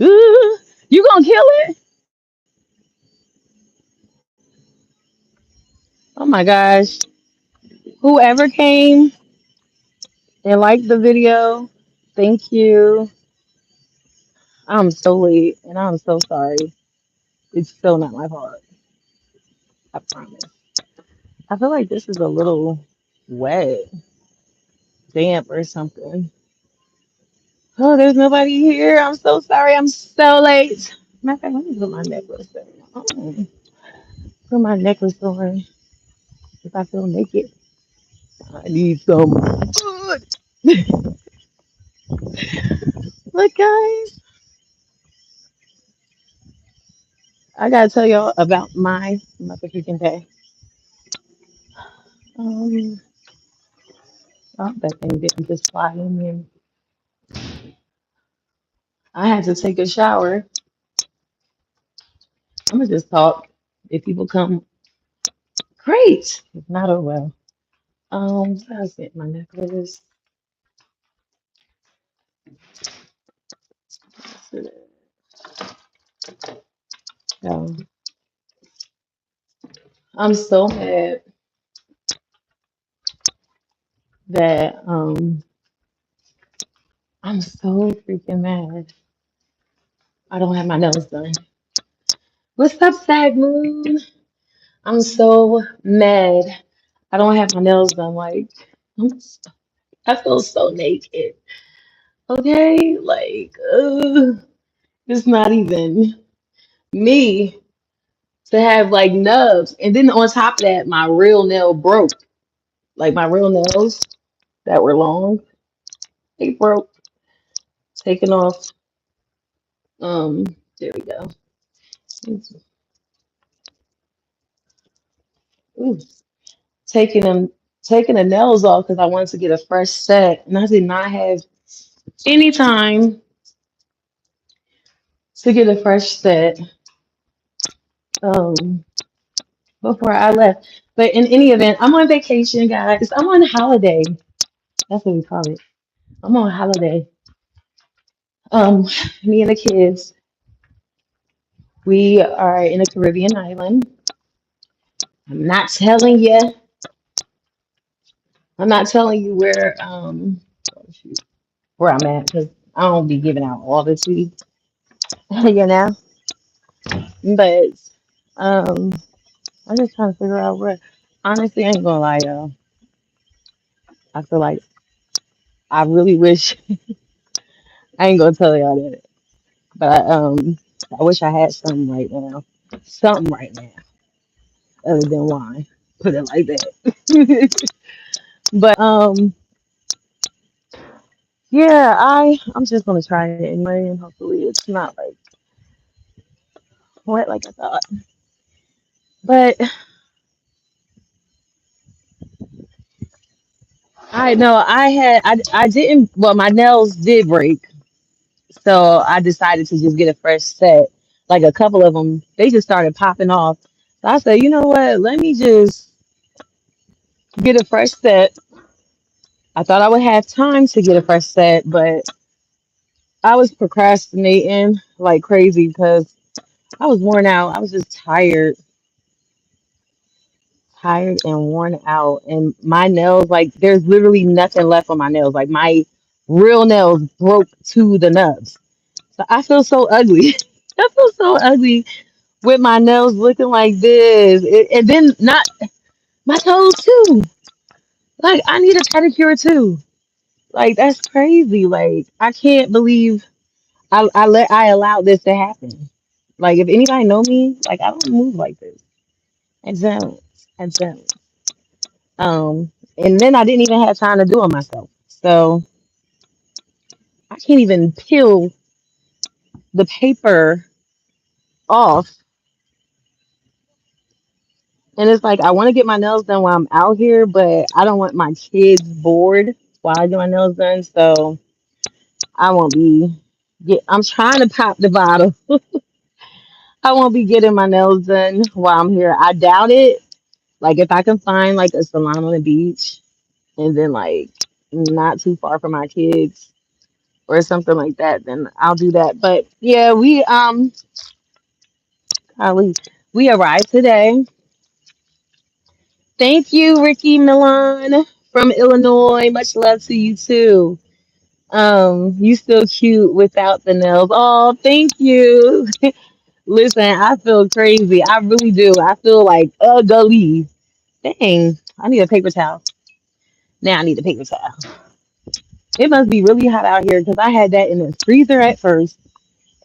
Ooh, you gonna kill it? Oh my gosh. Whoever came and liked the video, thank you. I'm so late and I'm so sorry. It's still not my fault. I promise. I feel like this is a little wet, damp or something. Oh, there's nobody here. I'm so sorry. I'm so late. Matter of fact, let me put my necklace on. Oh, put my necklace on if I feel naked. I need some food. Look, guys, I gotta tell y'all about my motherfucking day. Um, oh, that thing didn't just fly in here. I had to take a shower. I'm gonna just talk. If people come, great. If not, oh well. I sent my necklace. Um, I'm so mad that I'm so freaking mad. I don't have my nails done. What's up, Sag Moon? I'm so mad. I don't have my nails done. Like, I'm, I feel so naked. Okay, like, it's not even me to have like nubs, and then on top of that, my real nail broke. Like my real nails that were long, they broke. Taking off. Um, there we go. Ooh, taking them, taking the nails off because I wanted to get a fresh set, and I did not have any time to get a fresh set um before I left. But in any event, I'm on vacation, guys. I'm on holiday. That's what we call it. I'm on holiday. Um, me and the kids, we are in a Caribbean island. I'm not telling you. I'm not telling you oh, shoot, where I'm at because I don't be giving out all the tea, you know. But um, I'm just trying to figure out where. Honestly, I ain't gonna lie, y'all. I feel like I really wish I ain't gonna tell y'all that, but I wish I had something right now, something right now other than wine. Put it like that. But yeah, I'm just gonna try it anyway, and hopefully it's not like wet like I thought. But I know I didn't. Well, my nails did break, so I decided to just get a fresh set. Like a couple of them, they just started popping off. So I said, you know what? Let me just get a fresh set. I thought I would have time to get a fresh set, but I was procrastinating like crazy because I was worn out. I was just tired and worn out. And my nails, like, there's literally nothing left on my nails. Like, my real nails broke to the nubs. So I feel so ugly. I feel so ugly with my nails looking like this. And then not my toes too. Like I need a pedicure too. Like that's crazy. Like I can't believe I allowed this to happen. Like if anybody know me, like I don't move like this. I don't. I don't. And then I didn't even have time to do it myself. So I can't even peel the paper off. And it's like I want to get my nails done while I'm out here, but I don't want my kids bored while I get my nails done. So I won't be I'm trying to pop the bottle. I won't be getting my nails done while I'm here. I doubt it. Like if I can find like a salon on the beach and then like not too far from my kids, or something like that, then I'll do that. But yeah, golly, we arrived today. Thank you, Ricky Milan from Illinois. Much love to you too. You still cute without the nails. Oh, thank you. Listen, I feel crazy. I really do. I feel like ugly. Dang, I need a paper towel. Now I need a paper towel. It must be really hot out here because I had that in the freezer at first,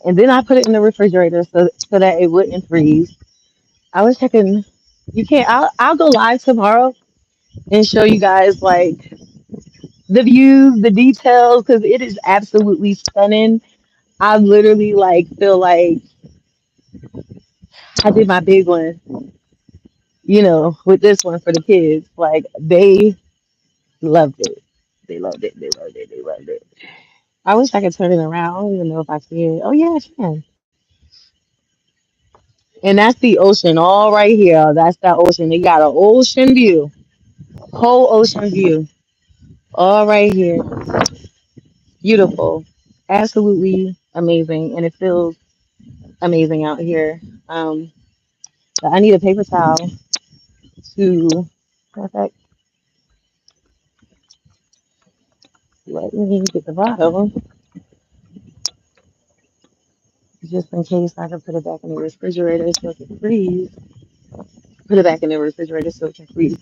and then I put it in the refrigerator so that it wouldn't freeze. I was checking. You can't. I'll go live tomorrow and show you guys like the views, the details, because it is absolutely stunning. I literally like feel like I did my big one, with this one for the kids. Like they loved it. They loved it. They loved it. They loved it. I wish I could turn it around. I don't even know if I can. Oh yeah, I can. And that's the ocean all right here. That's that ocean. They got an ocean view, whole ocean view, all right here. Beautiful, absolutely amazing, and it feels amazing out here. Um, but I need a paper towel to. Matter of fact, let me get the bottle just in case I can put it back in the refrigerator so it can freeze. Put it back in the refrigerator so it can freeze.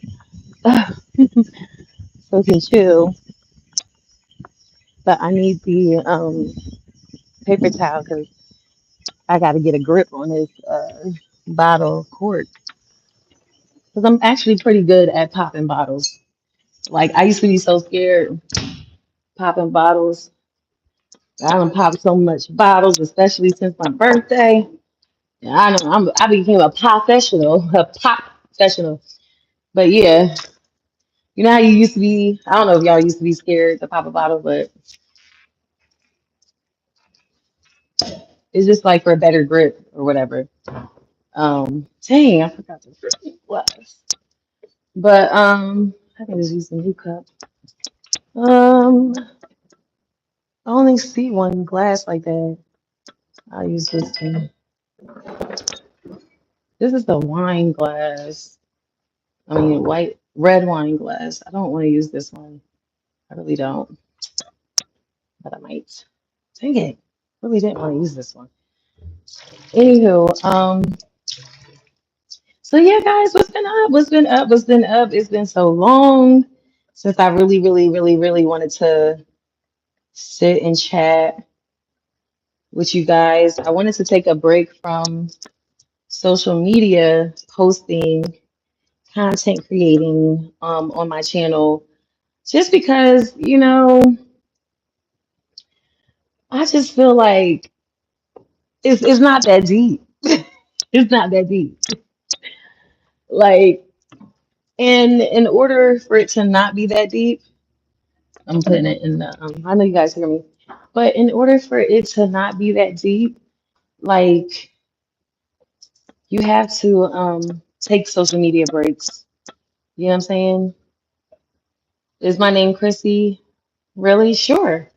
So it can chill. But I need the paper towel because I got to get a grip on this bottle cork. Because I'm actually pretty good at popping bottles. Like I used to be so scared popping bottles. I done popped so much bottles, especially since my birthday. Yeah, I know I became a professional, a pop professional. But yeah, you know how you used to be. I don't know if y'all used to be scared to pop a bottle, but it's just like for a better grip or whatever. Dang, I forgot to drink glass. But I can just use a new cup. I only see one glass like that. I'll use this one. This is the wine glass. I mean, red wine glass. I don't want to use this one. I really don't, but I might. Dang it. Really didn't want to use this one. Anywho, so yeah, guys, what's been up? What's been up? What's been up? It's been so long since I really, really, really, really wanted to sit and chat with you guys. I wanted to take a break from social media posting, content creating on my channel, just because, I just feel like it's not that deep. It's not that deep. Like, in order for it to not be that deep, I'm putting it in the I know you guys hear me, but in order for it to not be that deep, like you have to take social media breaks. You know what I'm saying? Is my name Chrissy? Really? Sure.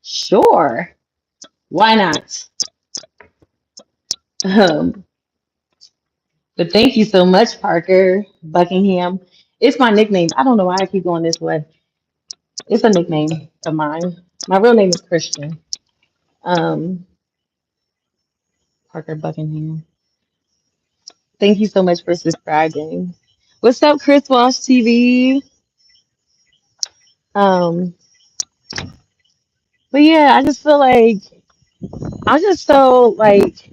Sure. Why not? Um, but thank you so much, Parker Buckingham. It's my nickname. I don't know why I keep going this way. It's a nickname of mine. My real name is Christian. Um, Parker Buckingham. Thank you so much for subscribing. What's up, Chris Walsh TV? Um, but yeah, I just feel like I'm just so like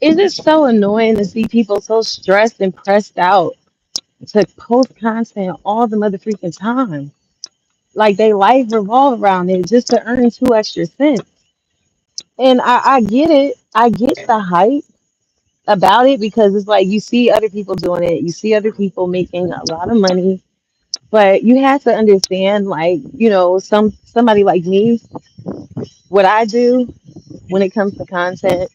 it's just so annoying to see people so stressed and pressed out to post content all the mother freaking time. Like they life revolve around it just to earn 2 extra cents. And I get it. I get the hype about it because it's like you see other people doing it, you see other people making a lot of money, but you have to understand, like, somebody like me, what I do when it comes to content.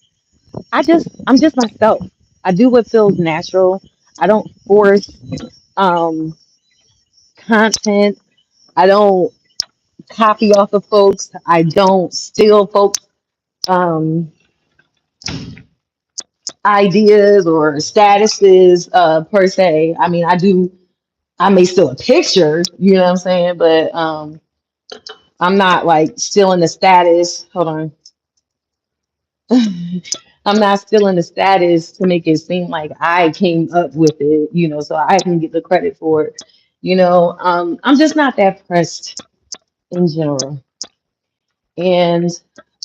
I'm just myself. I do what feels natural. I don't force um content. I don't copy off of folks. I don't steal folks' um, ideas or statuses per se. I mean, I do. I may steal a picture, you know what I'm saying, but I'm not like stealing the status. Hold on. I'm not stealing the status to make it seem like I came up with it, so I can get the credit for it. I'm just not that pressed in general. And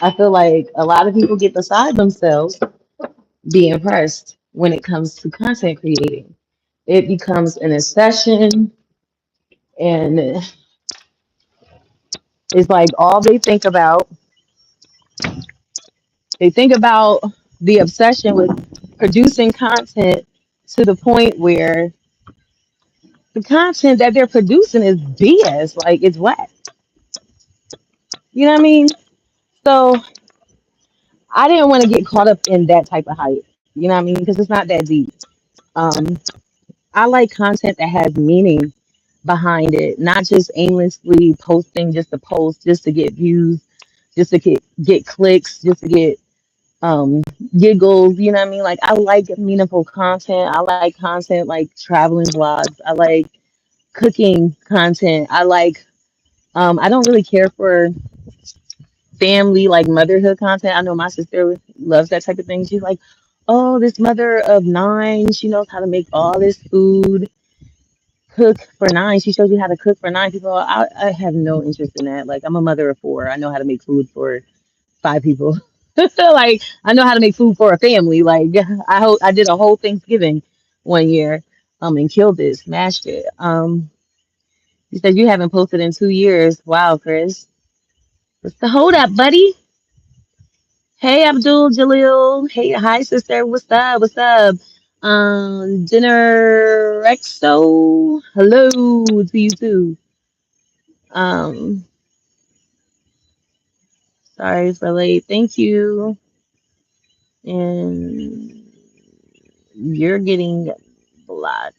I feel like a lot of people get beside themselves being pressed when it comes to content creating. It becomes an obsession, and it's like all they think about the obsession with producing content to the point where the content that they're producing is BS, like it's whack. You know what I mean? So I didn't want to get caught up in that type of hype. You know what I mean? Because it's not that deep. Um, I like content that has meaning behind it, not just aimlessly posting just to post, just to get views, just to get clicks, just to get um giggles. You know what I mean? Like I like meaningful content. I like content like traveling vlogs. I like cooking content. I don't really care for family, like motherhood content. I know my sister loves that type of thing. She's like, oh, this mother of nine, she knows how to make all this food, cook for nine. She shows you how to cook for nine people. I have no interest in that. Like, I'm a mother of four. I know how to make food for five people. Like, I know how to make food for a family. Like, I did a whole Thanksgiving one year, and killed it, smashed it. You said you haven't posted in 2 years. Wow, Chris. What's the hold up, buddy? Hey, Abdul Jalil. Hey, hi, sister. What's up? What's up? Dinner Exo. Hello to you too. Um, Sorry for late. Thank you. And you're getting blocked.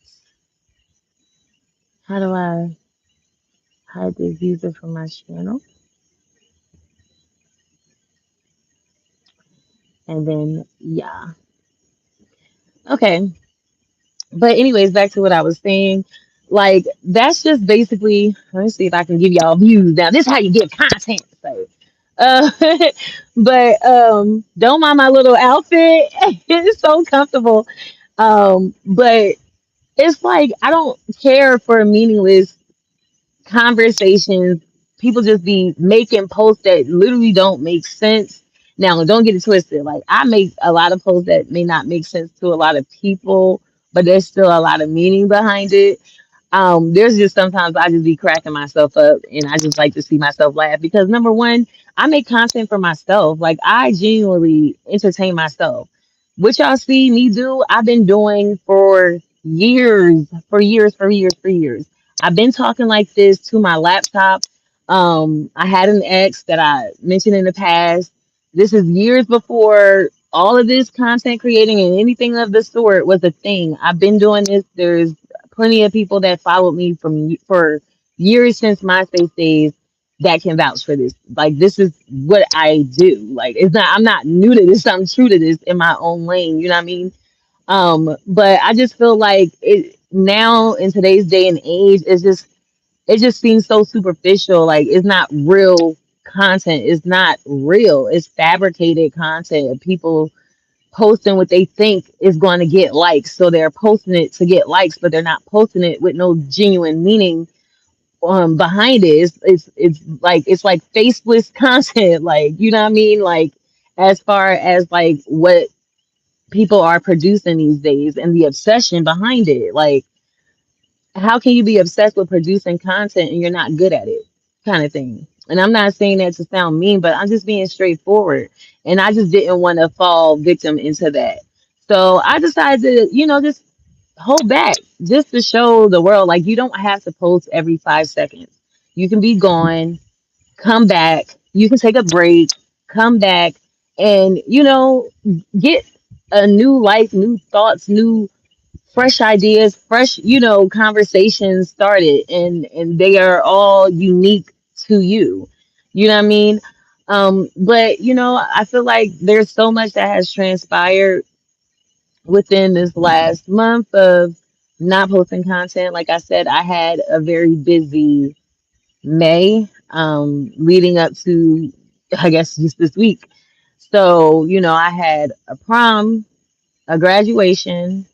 How do I hide this user from my channel? And then, yeah. Okay. But anyways, back to what I was saying. Like that's just basically. Let me see if I can give y'all views. Now, this is how you get content. So, uh, but don't mind my little outfit. It's so comfortable. But it's like I don't care for meaningless conversations. People just be making posts that literally don't make sense. Now, don't get it twisted. Like I make a lot of posts that may not make sense to a lot of people, but there's still a lot of meaning behind it. There's just sometimes I just be cracking myself up and I just like to see myself laugh because number one, I make content for myself. Like I genuinely entertain myself. What y'all see me do, I've been doing for years, for years, for years, for years. I've been talking like this to my laptop. I had an ex that I mentioned in the past. This is years before all of this content creating and anything of the sort was a thing. I've been doing this. There's plenty of people that followed me for years since MySpace days that can vouch for this. Like this is what I do. Like it's not I'm not new to this. I'm true to this in my own lane. You know what I mean? But I just feel like it now in today's day and age, it just seems so superficial. Like it's not real content. It's not real. It's fabricated content. People posting what they think is going to get likes. So they're posting it to get likes, but they're not posting it with no genuine meaning behind it. It's like faceless content. Like, you know what I mean? Like as far as like what people are producing these days and the obsession behind it. Like how can you be obsessed with producing content and you're not good at it kind of thing. And I'm not saying that to sound mean, but I'm just being straightforward, and I just didn't want to fall victim into that. So I decided to just hold back, just to show the world like you don't have to post every 5 seconds. You can be gone, come back, you can take a break, come back, and get a new life, new thoughts, new fresh ideas, fresh, conversations started, and they are all unique to you. You know what I mean? But I feel like there's so much that has transpired within this last month of not posting content. Like I said, I had a very busy May, leading up to, I guess, just this week. So, I had a prom, a graduation,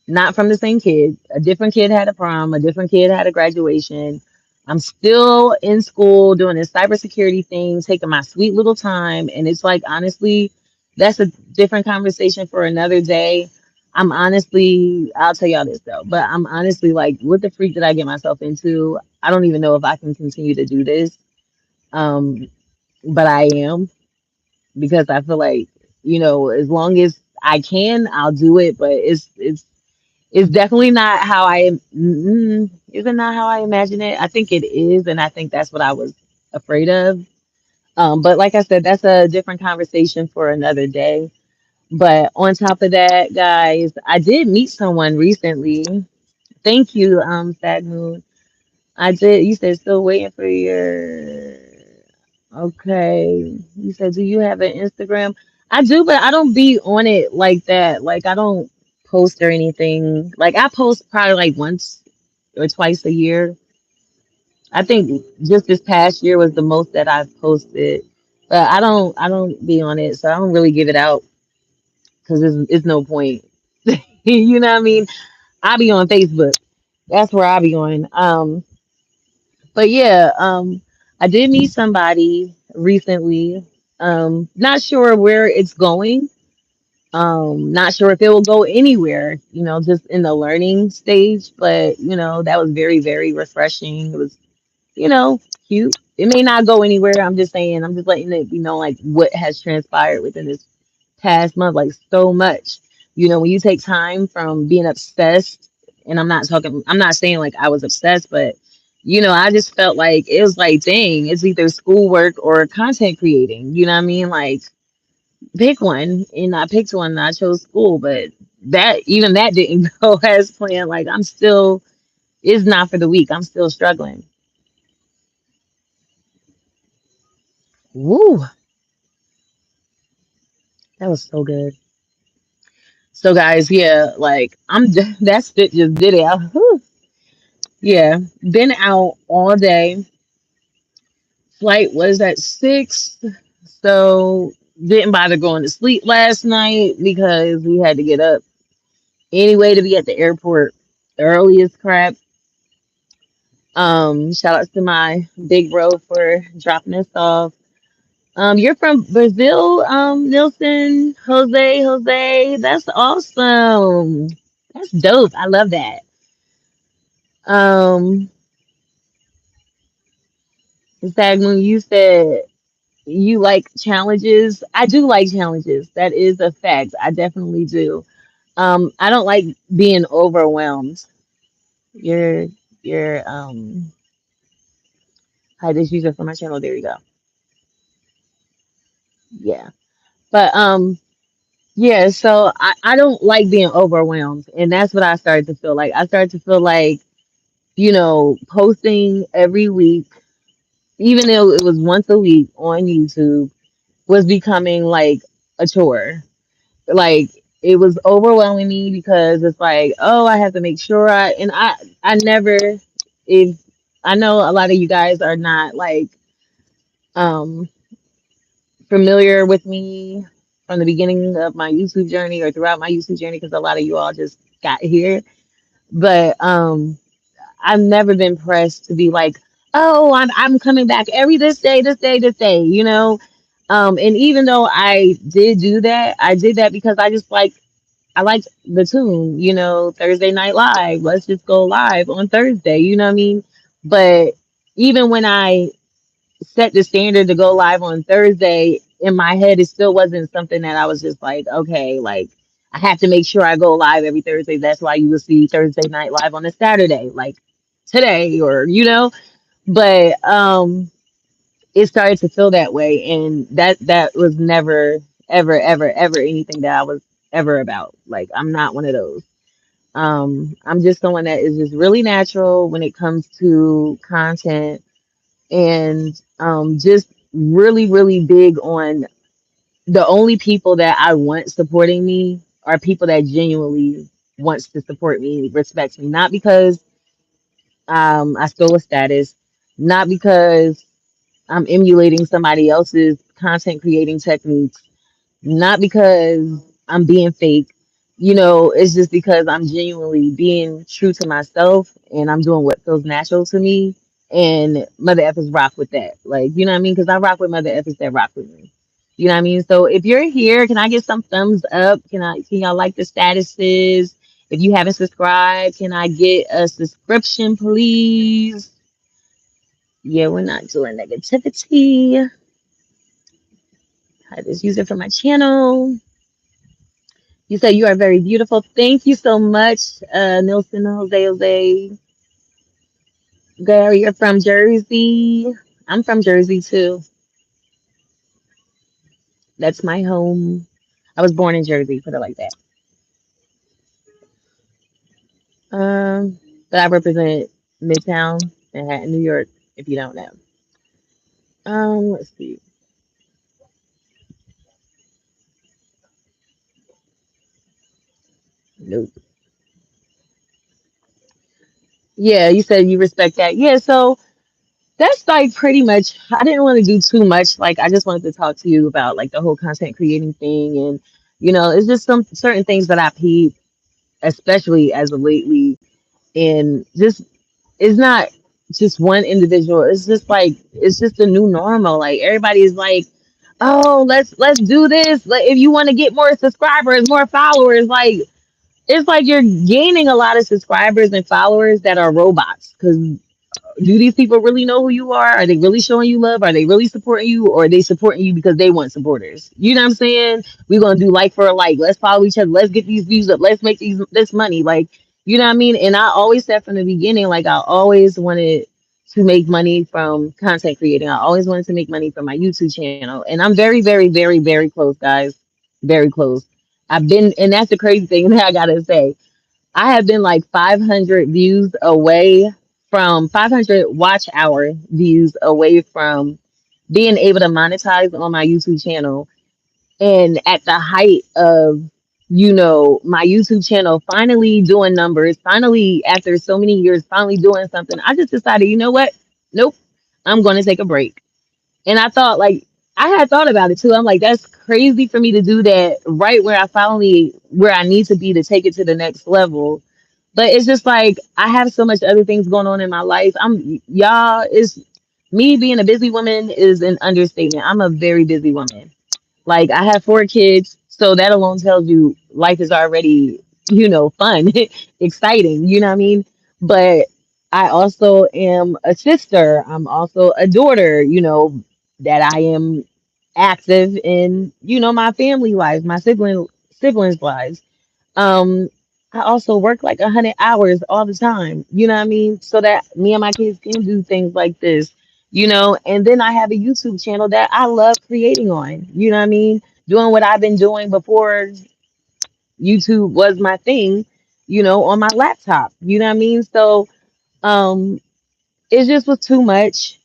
not from the same kid. A different kid had a prom, a different kid had a graduation. I'm still in school doing this cybersecurity thing, taking my sweet little time. And it's like, honestly, that's a different conversation for another day. I'll tell y'all this though, but I'm honestly like, what the freak did I get myself into? I don't even know if I can continue to do this. Um, but I am, because I feel like, as long as I can, I'll do it. But it's definitely not how is it not how I imagine it? I think it is, and I think that's what I was afraid of. But like I said, that's a different conversation for another day. But on top of that, guys, I did meet someone recently. Thank you, Sad Moon. I did. You said still waiting for your. Okay. You said, do you have an Instagram? I do, but I don't be on it like that. Like, I don't post or anything. Like, I post probably like once or twice a year. I think just this past year was the most that I've posted. But I don't be on it, so I don't really give it out because it's no point. You know what I mean? I be on Facebook. That's where I be on. But yeah, I did meet somebody recently. Not sure where it's going. Not sure if it will go anywhere, just in the learning stage. But, that was very, very refreshing. It was, cute. It may not go anywhere. I'm just saying, I'm just letting it be known like what has transpired within this past month, like so much. When you take time from being obsessed, and I'm not saying like I was obsessed, but I just felt like it was like, dang, it's either schoolwork or content creating. You know what I mean? Like, pick one, and I picked one, and I chose school, but that didn't go as planned. Like, it's not for the weak. I'm still struggling. Woo, that was so good. So guys, yeah, like that spit just did it. Whew. Yeah, been out all day. Flight was at 6, so didn't bother going to sleep last night because we had to get up anyway to be at the airport early as crap. Shout outs to my big bro for dropping us off. You're from Brazil, Nilson, Jose. That's awesome. That's dope. I love that. Um, Stagmoon, you said you like challenges. I do like challenges. That is a fact. I definitely do. I don't like being overwhelmed. Your your hi, this user for my channel. There you go. Yeah. But yeah, so I don't like being overwhelmed. And that's what I started to feel like. I started to feel like, posting every week, even though it was once a week on YouTube, was becoming like a chore. Like, it was overwhelming me because it's like, oh, I have to make sure I never, if I know a lot of you guys are not like um familiar with me from the beginning of my YouTube journey or throughout my YouTube journey, because a lot of you all just got here. But I've never been pressed to be like, oh, I'm coming back every this day, and even though I did do that, I did that because I liked the tune, Thursday Night Live. Let's just go live on Thursday, you know what I mean? But even when I set the standard to go live on Thursday, in my head, it still wasn't something that I was just like, okay, like I have to make sure I go live every Thursday. That's why you will see Thursday Night Live on a Saturday, like today, or But it started to feel that way, and that was never, ever, ever, ever anything that I was ever about. Like, I'm not one of those. I'm just someone that is just really natural when it comes to content, and just really, really big on the only people that I want supporting me are people that genuinely wants to support me, respects me, not because I stole a status, not because I'm emulating somebody else's content creating techniques, not because I'm being fake. It's just because I'm genuinely being true to myself and I'm doing what feels natural to me. And Mother Effers rock with that. Like, you know what I mean? Because I rock with Mother Effers that rock with me. You know what I mean? So if you're here, can I get some thumbs up? Can y'all like the statuses? If you haven't subscribed, can I get a subscription, please? Yeah, we're not doing negativity. I just use it for my channel. You say you are very beautiful. Thank you so much, Nilson Jose. Girl, you're from Jersey. I'm from Jersey too. That's my home. I was born in Jersey, put it like that. Um, but I represent Midtown, Manhattan, New York, if you don't know. Let's see. Nope. Yeah, you said you respect that. Yeah, so that's like pretty much, I didn't want to do too much. Like, I just wanted to talk to you about like the whole content creating thing. And, it's just some certain things that I peep, especially as of lately. And just, it's not just one individual. It's just like, it's just a new normal. Like, everybody's like, oh, let's do this. Like, if you want to get more subscribers, more followers, like, it's like you're gaining a lot of subscribers and followers that are robots. Because do these people really know who you are? Are they really showing you love? Are they really supporting you? Or are they supporting you because they want supporters? You know what I'm saying? We're gonna do like for a like. Let's follow each other. Let's get these views up. Let's make this money. Like, you know what I mean? And I always said from the beginning, like I always wanted to make money from content creating. I always wanted to make money from my YouTube channel. And I'm very, very, very, very close, guys. Very close. I've been, and that's the crazy thing that I gotta say. I have been like 500 views away from 500 watch hour views away from being able to monetize on my YouTube channel. And at the height of, my YouTube channel finally doing numbers, finally, after so many years, finally doing something, I just decided, you know what? Nope, I'm going to take a break. And I thought, like, I had thought about it too. I'm like, that's crazy for me to do that right where I need to be to take it to the next level. But it's just like I have so much other things going on in my life. It's me being a busy woman is an understatement. I'm a very busy woman. Like I have 4 kids, so that alone tells you life is already, fun, exciting, you know what I mean? But I also am a sister. I'm also a daughter, that I am active in, my family life, my siblings' lives. Um, I also work like 100 hours all the time, you know what I mean? So that me and my kids can do things like this, and then I have a YouTube channel that I love creating on, you know what I mean? Doing what I've been doing before YouTube was my thing, on my laptop, you know what I mean? So, um, it just was too much.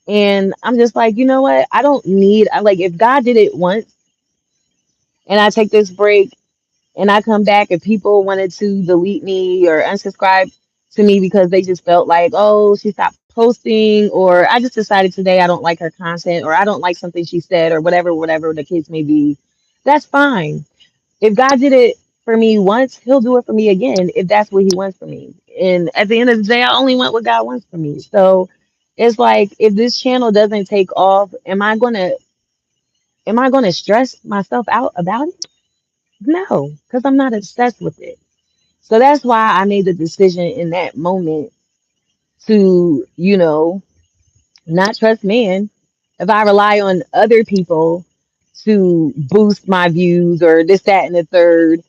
And I'm just like, you know what? I like, if God did it once and I take this break, and I come back and people wanted to delete me or unsubscribe to me because they just felt like, oh, she stopped posting, or I just decided today I don't like her content, or I don't like something she said, or whatever the case may be, that's fine. If God did it for me once, he'll do it for me again if that's what he wants for me. And at the end of the day, I only want what God wants for me. So it's like if this channel doesn't take off, am I gonna stress myself out about it? No, because I'm not obsessed with it. So that's why I made the decision in that moment to, not trust man. If I rely on other people to boost my views or this, that, and the third,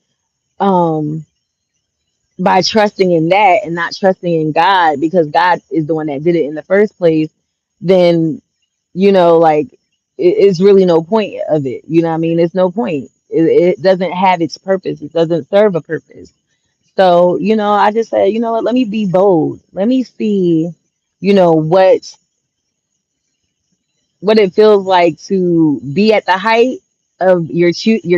um, by trusting in that and not trusting in God, because God is the one that did it in the first place, then, like it's really no point of it. You know what I mean? It's no point. It doesn't have its purpose. It doesn't serve a purpose. So, I just said, you know what, let me be bold. Let me see, what it feels like to be at the height of your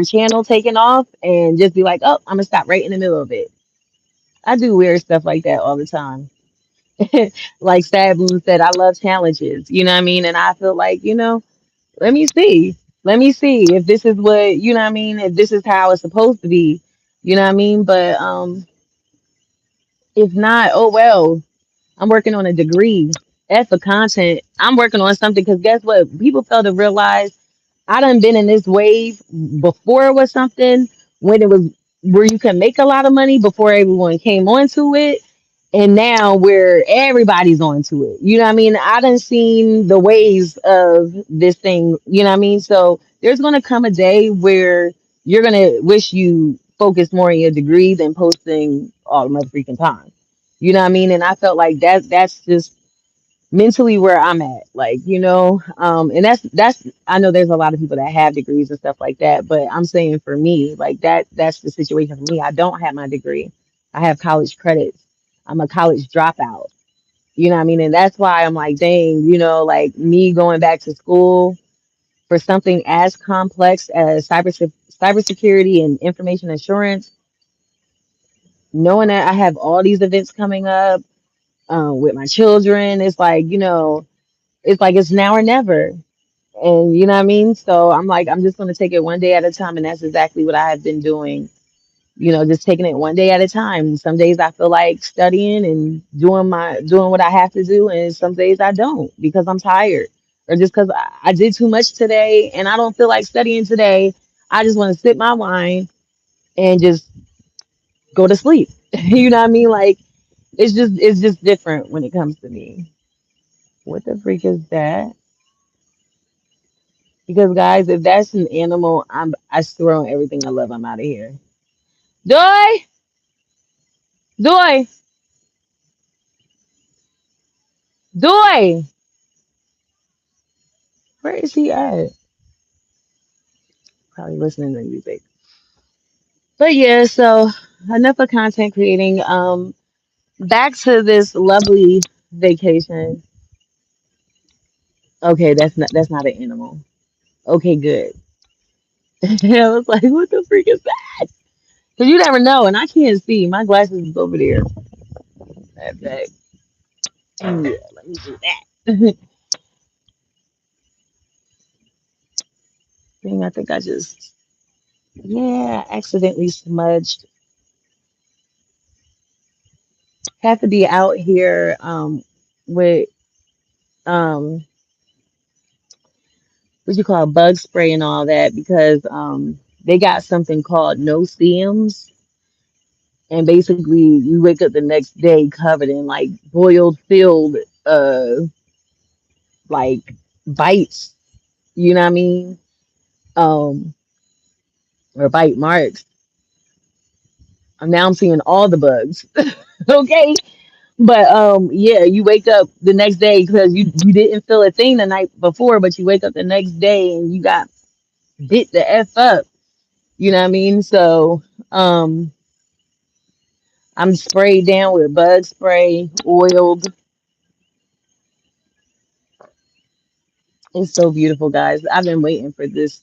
channel taking off and just be like, oh, I'm gonna stop right in the middle of it. I do weird stuff like that all the time. Like Sad Blue said, I love challenges, you know what I mean? And I feel like, let me see. Let me see if this is what, you know what I mean, if this is how it's supposed to be, you know what I mean? But if not, oh well. I'm working on a degree. F for content. I'm working on something because guess what? People fail to realize I done been in this wave before it was something when it was where you can make a lot of money before everyone came onto it. And now where everybody's onto it. You know what I mean? I done seen the waves of this thing, you know what I mean? So there's gonna come a day where you're gonna wish you focused more on your degree than posting all the mother freaking time. You know what I mean? And I felt like that's just mentally where I'm at. Like, and that's I know there's a lot of people that have degrees and stuff like that, but I'm saying for me, like that's the situation for me. I don't have my degree. I have college credits. I'm a college dropout. You know what I mean? And that's why I'm like, dang, like me going back to school for something as complex as cybersecurity and information assurance, knowing that I have all these events coming up with my children, it's like, it's like it's now or never. And you know what I mean? So I'm like, I'm just going to take it one day at a time. And that's exactly what I have been doing, just taking it one day at a time. Some days I feel like studying and doing what I have to do. And some days I don't because I'm tired or just because I did too much today and I don't feel like studying today. I just want to sip my wine and just go to sleep. You know what I mean? Like it's just different when it comes to me. What the freak is that? Because guys, if that's an animal, I swear on everything I love, I'm out of here. Doy, Doy, Doy. Where is he at? Probably listening to music. But yeah, so enough of content creating. Back to this lovely vacation. Okay, that's not an animal. Okay, good. I was like, what the freak is that? Because you never know, and I can't see. My glasses is over there. That back. Yeah, let me do that. Dang, I think I just accidentally smudged. Have to be out here with um what you call bug spray and all that because they got something called no seums, and basically you wake up the next day covered in like boiled filled uh like bites, you know what I mean? Um or bite marks. Now I'm seeing all the bugs. Okay. But yeah, you wake up the next day because you didn't feel a thing the night before, but you wake up the next day and you got bit the F up. You know what I mean? So um I'm sprayed down with bug spray, oiled. It's so beautiful, guys. I've been waiting for this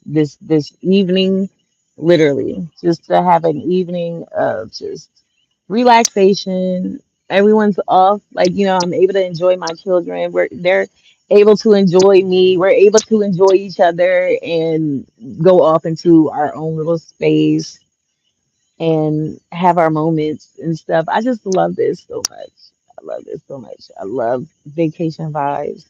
evening, literally, just to have an evening of just relaxation. Everyone's off, like I'm able to enjoy my children. They're able to enjoy me. We're able to enjoy each other and go off into our own little space and have our moments and stuff. I just love this so much. I love this so much. I love vacation vibes.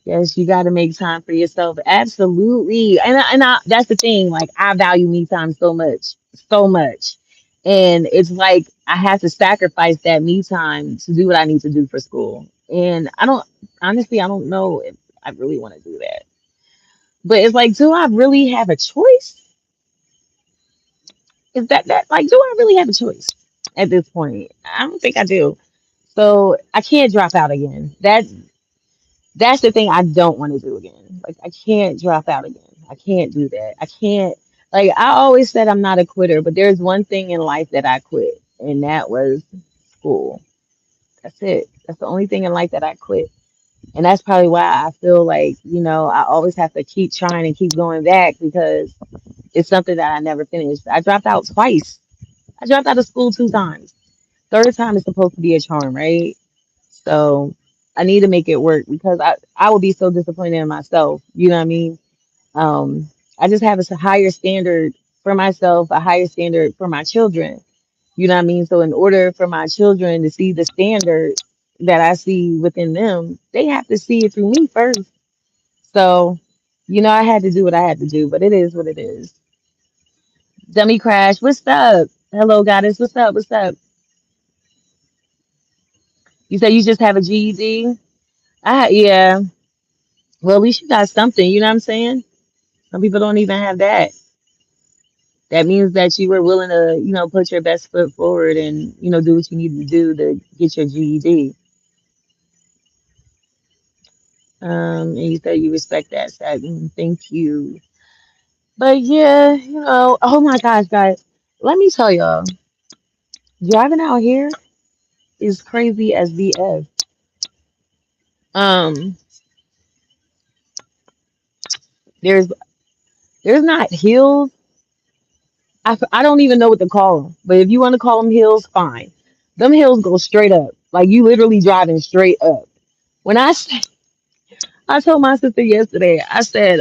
Yes, you got to make time for yourself. Absolutely. That's the thing. Like, I value me time so much, so much. And it's like I have to sacrifice that me time to do what I need to do for school. And honestly, I don't know if I really want to do that. But it's like, do I really have a choice? Is that like, do I really have a choice at this point? I don't think I do. So I can't drop out again. That's the thing I don't want to do again. Like I can't drop out again. I can't do that. I can't like I always said I'm not a quitter, but there's one thing in life that I quit. and that was school. That's it. That's the only thing in life that I quit. And that's probably why I feel like, I always have to keep trying and keep going back because it's something that I never finished. I dropped out twice. I dropped out of school 2 times. Third time is supposed to be a charm, right? So I need to make it work because I would be so disappointed in myself. You know what I mean? Um, I just have a higher standard for myself, a higher standard for my children. You know what I mean? So in order for my children to see the standard that I see within them, they have to see it through me first. So, I had to do what I had to do, but it is what it is. Dummy Crash, what's up? Hello, goddess. What's up? What's up? You say you just have a GED? Yeah. Well, at least you got something. You know what I'm saying? Some people don't even have that. That means that you were willing to, put your best foot forward and, do what you need to do to get your GED. And you said you respect that, Satin. Thank you. But yeah, oh my gosh, guys, let me tell y'all, driving out here is crazy as VF. Um, there's there's not hills. I don't even know what to call them, but if you want to call them hills, fine. Them hills go straight up, like you literally driving straight up. When I told my sister yesterday, I said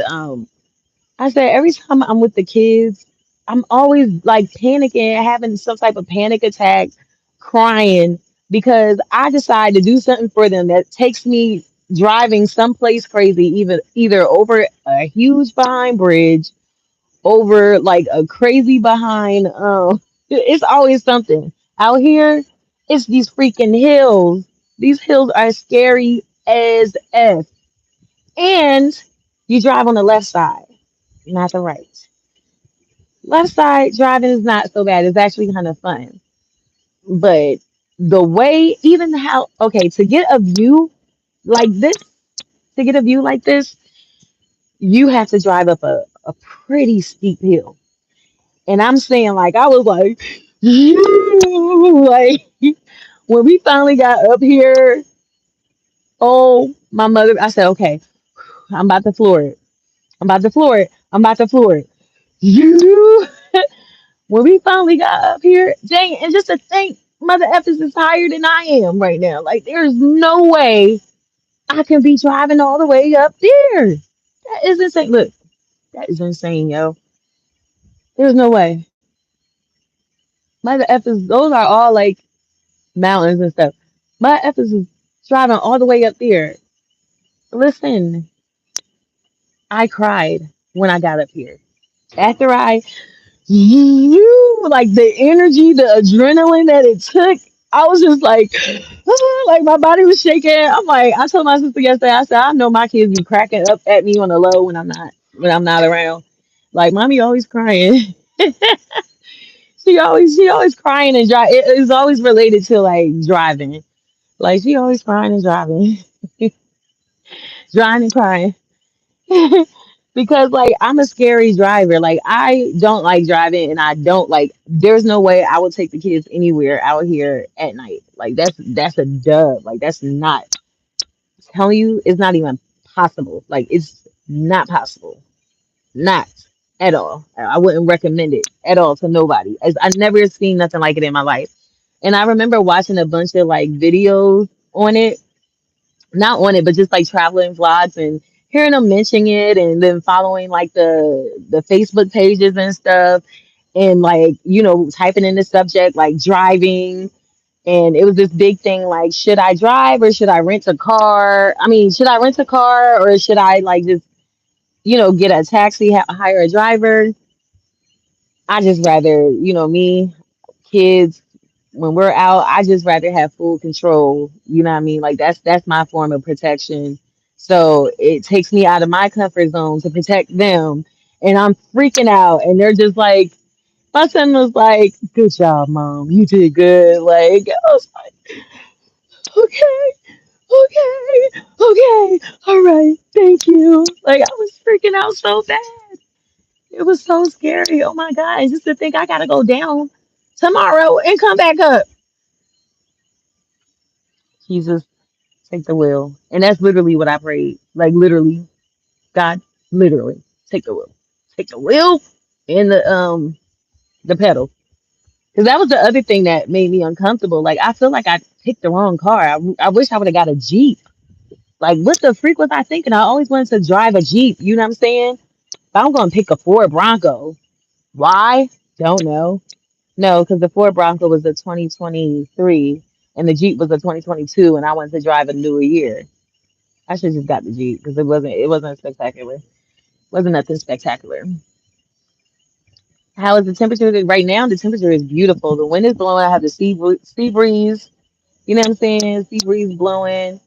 every time I'm with the kids, I'm always like panicking, having some type of panic attack, crying because I decide to do something for them that takes me driving someplace crazy, either over a huge behind bridge, over like a crazy behind it's always something. Out here, it's these freaking hills. These hills are scary as F. And you drive on the left side, not the right. Left side driving is not so bad. It's actually kind of fun. But the way, even how, okay, to get a view like this, you have to drive up a pretty steep hill. And I'm saying, like, I was like, like, when we finally got up here, oh, my mother, I said, okay, I'm about to floor it. I'm about to floor it. I'm about to floor it. You. When we finally got up here, dang, and just to think, Mother F is higher than I am right now. Like, there's no way I can be driving all the way up there. That is insane. Look, that is insane, yo. There's no way. Mother F those are all like mountains and stuff. Mother F is driving all the way up there. Listen, I cried when I got up here. After like the energy, the adrenaline that it took. I was just like, like my body was shaking. I'm like, I told my sister yesterday, I said, I know my kids be cracking up at me on the low when I'm not around. Like, mommy always crying. She always crying and drive. It is always related to like driving. Like she always crying and driving, driving and crying. Because like I'm a scary driver. Like I don't like driving and I don't like there's no way I would take the kids anywhere out here at night. Like that's a dub. Like that's not telling you it's not even possible. Like it's not possible. Not at all. I wouldn't recommend it at all to nobody. As I never seen nothing like it in my life. And I remember watching a bunch of like videos on it, not on it, but just like traveling vlogs and hearing them mention it and then following like the Facebook pages and stuff and like, typing in the subject like driving. And it was this big thing like, should I drive or should I rent a car? I mean, should I rent a car or should I like just, get a taxi, hire a driver? I just rather, me, kids, when we're out, I just rather have full control. You know what I mean? Like that's my form of protection. So it takes me out of my comfort zone to protect them. And I'm freaking out. And they're just like, my son was like, good job, mom. You did good. Like, I was like, okay, okay, all right, thank you. Like I was freaking out so bad. It was so scary. Oh my God. And just to think I gotta go down. tomorrow and come back up. Jesus, take the wheel. And that's literally what I prayed. Like literally, God, literally, take the wheel. Take the wheel and the pedal. Because that was the other thing that made me uncomfortable. Like I feel like I picked the wrong car. I wish I would have got a Jeep. Like what the freak was I thinking? I always wanted to drive a Jeep. You know what I'm saying? But I'm gonna pick a Ford Bronco. Why? Don't know. No, because the Ford Bronco was a 2023 and the Jeep was a 2022, and I wanted to drive a newer year. I should just got the Jeep because it wasn't spectacular. Wasn't nothing spectacular. How is the temperature right now? The temperature is beautiful. The wind is blowing. I have the sea breeze. You know what I'm saying? Sea breeze blowing.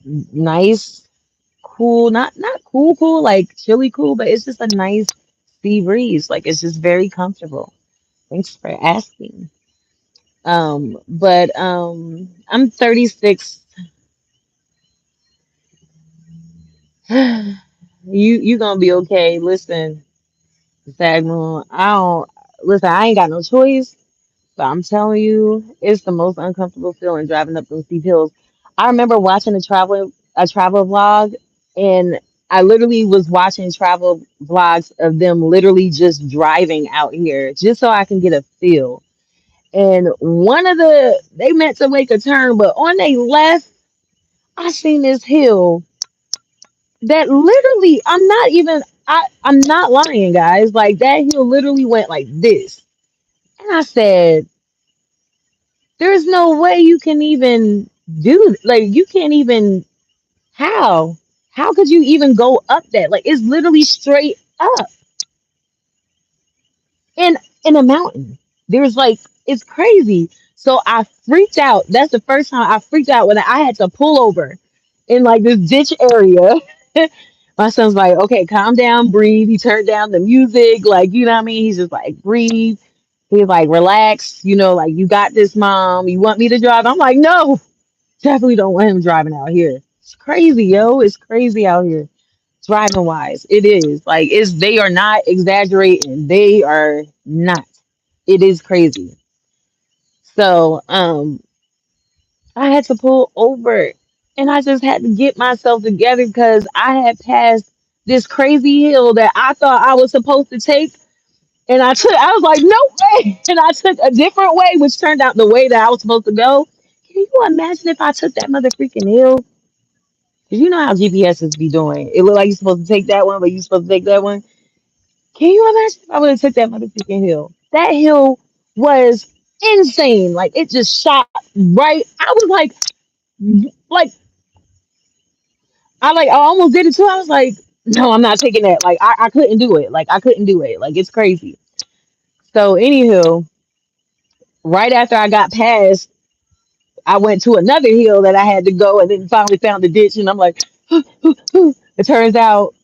Nice, cool. Not cool, cool like chilly cool, but it's just a nice sea breeze. Like it's just very comfortable. Thanks for asking. But I'm 36. You gonna be okay. Listen, Sag Moon. I don't listen. I ain't got no choice. But I'm telling you, it's the most uncomfortable feeling driving up those steep hills. I remember watching a travel vlog, and I literally was watching travel vlogs of them literally just driving out here, just so I can get a feel. And they meant to make a turn, but on they left, I seen this hill that literally, I'm not lying, guys. Like that hill literally went like this. And I said, there's no way you can even like you can't even how? How could you even go up that? Like it's literally straight up in a mountain. There's like it's crazy. So I freaked out. That's the first time I freaked out when I had to pull over in like this ditch area. My son's like, okay, calm down, breathe. He turned down the music, like you know what I mean? He's just like, breathe. He's like, relax, like you got this, mom. You want me to drive? I'm like, no. Definitely don't want him driving out here. It's crazy, yo. It's crazy out here. Driving wise. It is. Like they are not exaggerating. They are not. It is crazy. So I had to pull over and I just had to get myself together because I had passed this crazy hill that I thought I was supposed to take. And I was like, no way. And I took a different way, which turned out the way that I was supposed to go. Can you imagine if I took that mother freaking hill? Cause you know how GPSs be doing. It looked like you're supposed to take that one, but you're supposed to take that one. Can you imagine if I would have took that motherfucking hill? That hill was insane. Like it just shot right. I was like I almost did it too. I was like, no, I'm not taking that. Like I couldn't do it. Like I couldn't do it. Like it's crazy. So anywho, right after I got past, I went to another hill that I had to go, and then finally found the ditch, and I'm like, it turns out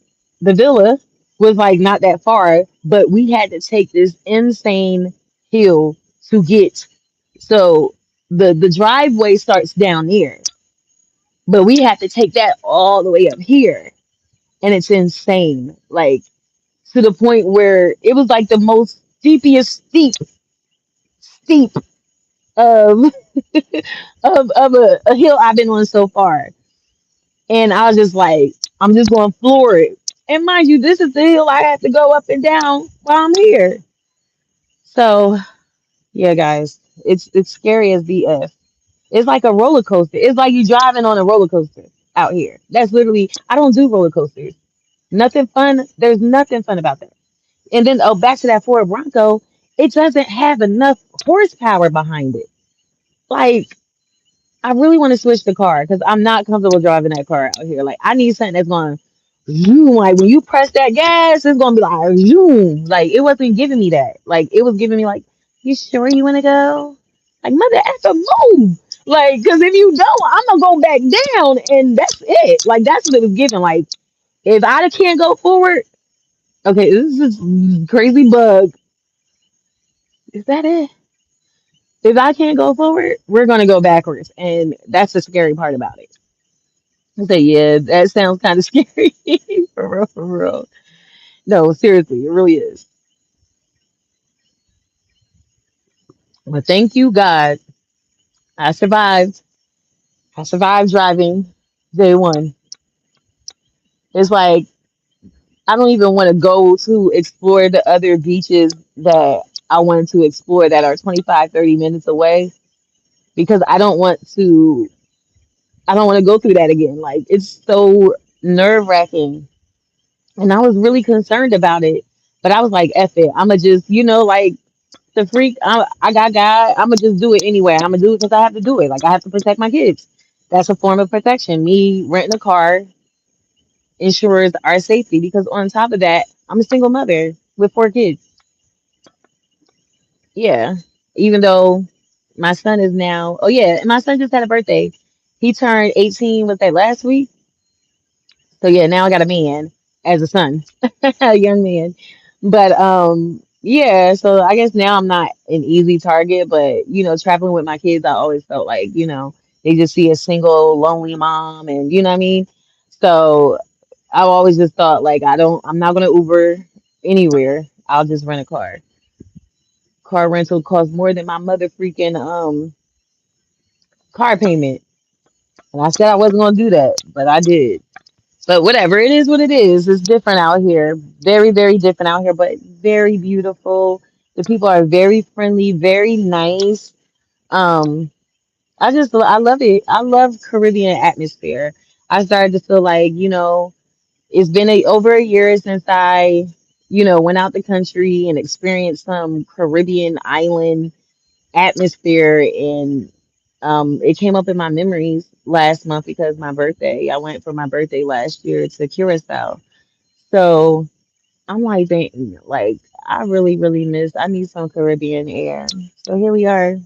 the villa was like not that far, but we had to take this insane hill to get. So the driveway starts down here, but we had to take that all the way up here, and it's insane. Like to the point where it was like the most steep of of a hill I've been on so far. And I was just like, I'm just going to floor it. And mind you, this is the hill I have to go up and down while I'm here. So yeah, guys, it's scary as BF. It's like a roller coaster. It's like you driving on a roller coaster out here. That's literally I don't do roller coasters. Nothing fun. There's nothing fun about that. And then back to that Ford Bronco, it doesn't have enough horsepower behind it. Like I really want to switch the car because I'm not comfortable driving that car out here. Like I need something that's going to zoom. Like when you press that gas, it's gonna be like zoom. Like it wasn't giving me that. Like it was giving me like, you sure you want to go? Like mother effer move. Like because if you don't, I'm gonna go back down and that's it. Like that's what it was giving. Like if I can't go forward, okay, this is crazy bug. Is that it? If I can't go forward, we're gonna go backwards, and that's the scary part about it. I say, yeah, that sounds kind of scary. For real, for real. No, seriously, it really is. But thank you, God. I survived. I survived driving day one. It's like I don't even want to go to explore the other beaches that I wanted to explore that are 25, 30 minutes away because I don't want to go through that again. Like it's so nerve wracking. And I was really concerned about it. But I was like, F it. I'ma just, like the freak, I got God, I'ma just do it anyway. I'ma do it because I have to do it. Like I have to protect my kids. That's a form of protection. Me renting a car ensures our safety because on top of that, I'm a single mother with 4 kids. Yeah. Even though my son is now, oh yeah, and my son just had a birthday. He turned 18, was that last week? So yeah, now I got a man as a son, a young man. But yeah, so I guess now I'm not an easy target, but traveling with my kids, I always felt like, they just see a single lonely mom and you know what I mean? So I've always just thought like I'm not gonna Uber anywhere. I'll just rent a car. Car rental costs more than my mother freaking car payment. And I said I wasn't gonna do that, but I did. But whatever, it is what it is. It's different out here. Very, very different out here, but very beautiful. The people are very friendly, very nice. Um, I love it. I love Caribbean atmosphere. I started to feel like, it's been over a year since I, went out the country and experienced some Caribbean island atmosphere and it came up in my memories last month because my birthday. I went for my birthday last year to Curacao. So I'm like, dang, like I really, really I need some Caribbean air. So here we are,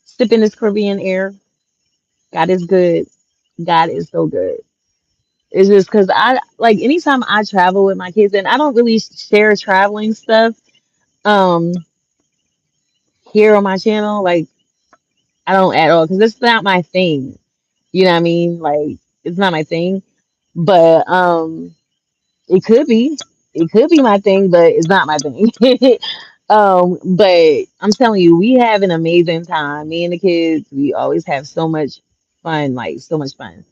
sipping this Caribbean air. God is good. God is so good. It's just because I like anytime I travel with my kids, and I don't really share traveling stuff um here on my channel. Like I don't at all because it's not my thing. You know what I mean? Like it's not my thing. But it could be. It could be my thing, but it's not my thing. But I'm telling you, we have an amazing time. Me and the kids, we always have so much fun, like so much fun.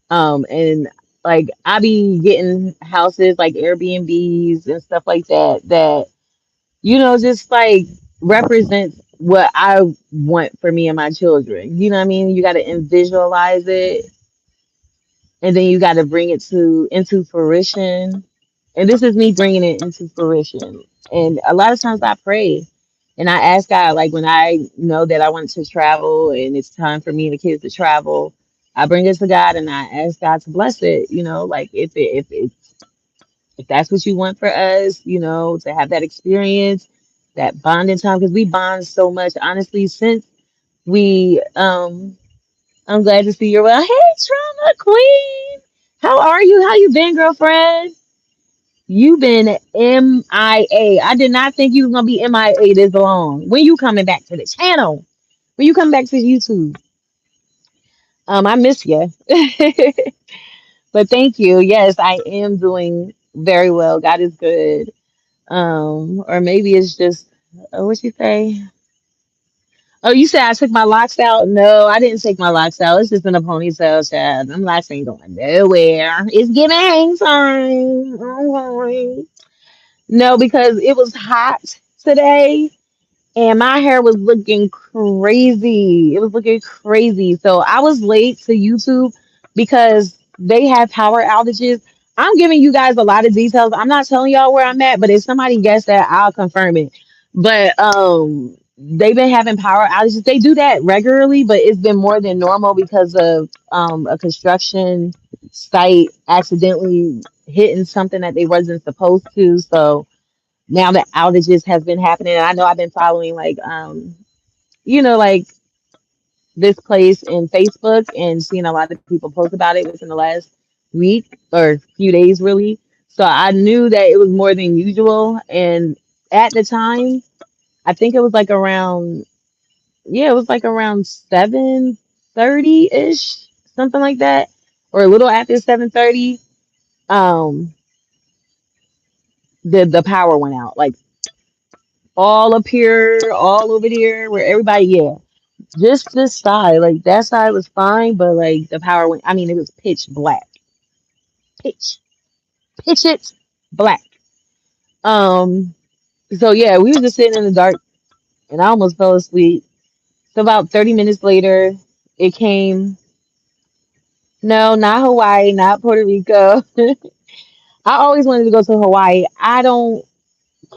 And like I be getting houses like Airbnbs and stuff like that that, just like represents what I want for me and my children. You know what I mean? You got to visualize it and then you got to bring it to into fruition. And this is me bringing it into fruition. And a lot of times I pray and I ask God, like when I know that I want to travel and it's time for me and the kids to travel, I bring it to God and I ask God to bless it. Like if that's what you want for us, to have that experience, that bonding time, because we bond so much. Honestly, since we I'm glad to see you're well. Hey, Trauma Queen. How are you? How you been, girlfriend? You been MIA. I did not think you was gonna be MIA this long. When you coming back to the channel? When you come back to YouTube? I miss you. But thank you. Yes, I am doing very well. God is good. Or maybe it's just what you say? Oh, you said I took my locks out? No, I didn't take my locks out. It's just in a ponytail, child. Them locks ain't going nowhere. It's giving hang time. Okay. No, because it was hot today and my hair was looking crazy. It was looking crazy. So I was late to YouTube because they have power outages. I'm giving you guys a lot of details. I'm not telling y'all where I'm at, but if somebody guessed that, I'll confirm it. But they've been having power outages. They do that regularly, but it's been more than normal because of a construction site accidentally hitting something that they wasn't supposed to. So now the outages has been happening. And I know I've been following like like this place in Facebook and seeing a lot of people post about it within the last week or few days really. So I knew that it was more than usual. And at the time, I think it was like around it was like around 7:30 ish, something like that, or a little after 7:30. Um, the power went out. Like all up here, all over there, where everybody, yeah, just this side, like that side was fine, but like the power went. I mean, it was pitch black, pitch, pitch it black. Um, so yeah, we were just sitting in the dark, and I almost fell asleep. So about 30 minutes later, it came. No, not Hawaii, not Puerto Rico. I always wanted to go to Hawaii. I don't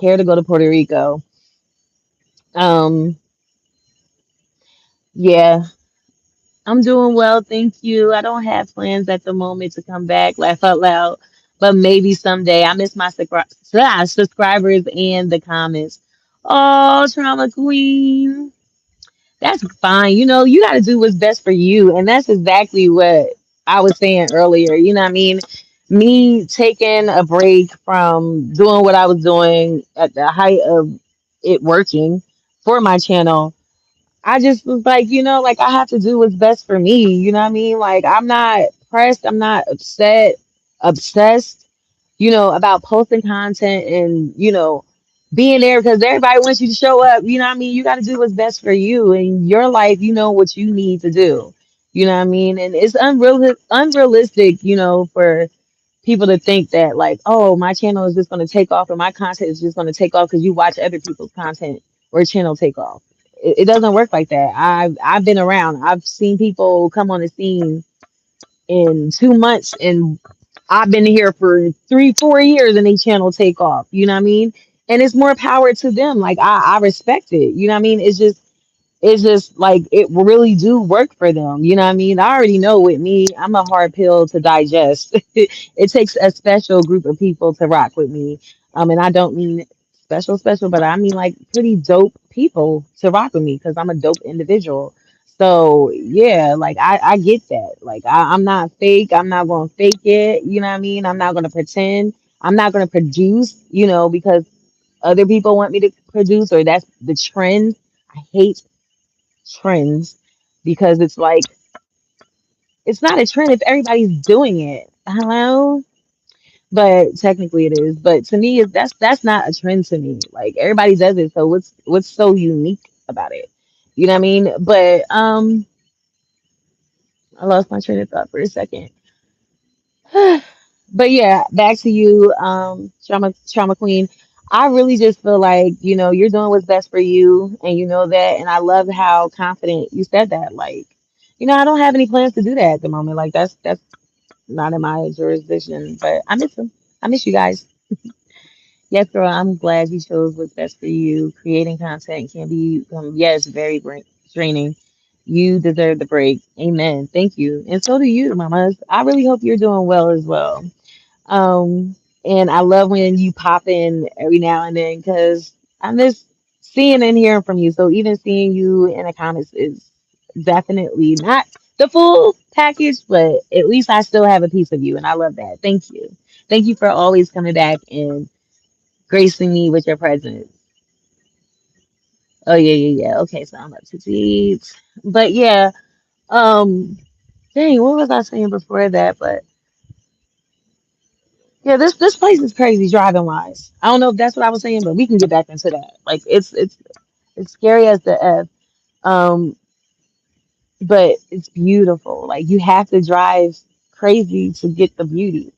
care to go to Puerto Rico. Um, yeah, I'm doing well, thank you. I don't have plans at the moment to come back, laugh out loud, but maybe someday. I miss my subscribers and the comments. Oh, Trauma Queen. That's fine. You know, you got to do what's best for you. And that's exactly what I was saying earlier. You know what I mean? Me taking a break from doing what I was doing at the height of it working for my channel. I just was like, like I have to do what's best for me. You know what I mean? Like I'm not pressed, I'm not obsessed, about posting content and, being there because everybody wants you to show up. You know what I mean? You got to do what's best for you in your life. You know what you need to do. You know what I mean? And it's unrealistic, for people to think that like, oh, my channel is just going to take off or my content is just going to take off because you watch other people's content or channel take off. It doesn't work like that. I've been around. I've seen people come on the scene in 2 months, and I've been here for 3, 4 years, and they channel take off. You know what I mean? And it's more power to them. Like I respect it. You know what I mean? It's just like it really do work for them. You know what I mean? I already know with me, I'm a hard pill to digest. It takes a special group of people to rock with me. And I don't mean special, but I mean like pretty dope people to rock with me because I'm a dope individual. So yeah, like I get that. Like I'm not fake. I'm not gonna fake it. You know what I mean? I'm not gonna pretend. I'm not gonna produce, because other people want me to produce or that's the trend. I hate trends because it's like it's not a trend if everybody's doing it. Hello? But technically it is. But to me, that's not a trend to me. Like everybody does it, so what's so unique about it? You know what I mean? But I lost my train of thought for a second. But yeah, back to you, trauma queen. I really just feel like, you're doing what's best for you and you know that. And I love how confident you said that. Like, I don't have any plans to do that at the moment. Like that's not in my jurisdiction, but I miss them. I miss you guys. Yes, girl, I'm glad you chose what's best for you. Creating content can be, yes, very draining. You deserve the break. Amen. Thank you. And so do you, mamas. I really hope you're doing well as well. Um, and I love when you pop in every now and then because I miss seeing and hearing from you. So even seeing you in the comments is definitely not the full package, but at least I still have a piece of you, and I love that. Thank you. Thank you for always coming back and gracing me with your presence. Oh yeah, yeah, yeah. Okay, so I'm up to date. But yeah, um, dang, what was I saying before that? But yeah, this place is crazy driving wise. I don't know if that's what I was saying, but we can get back into that. Like it's scary as the F. Um, but it's beautiful. Like you have to drive crazy to get the beauty.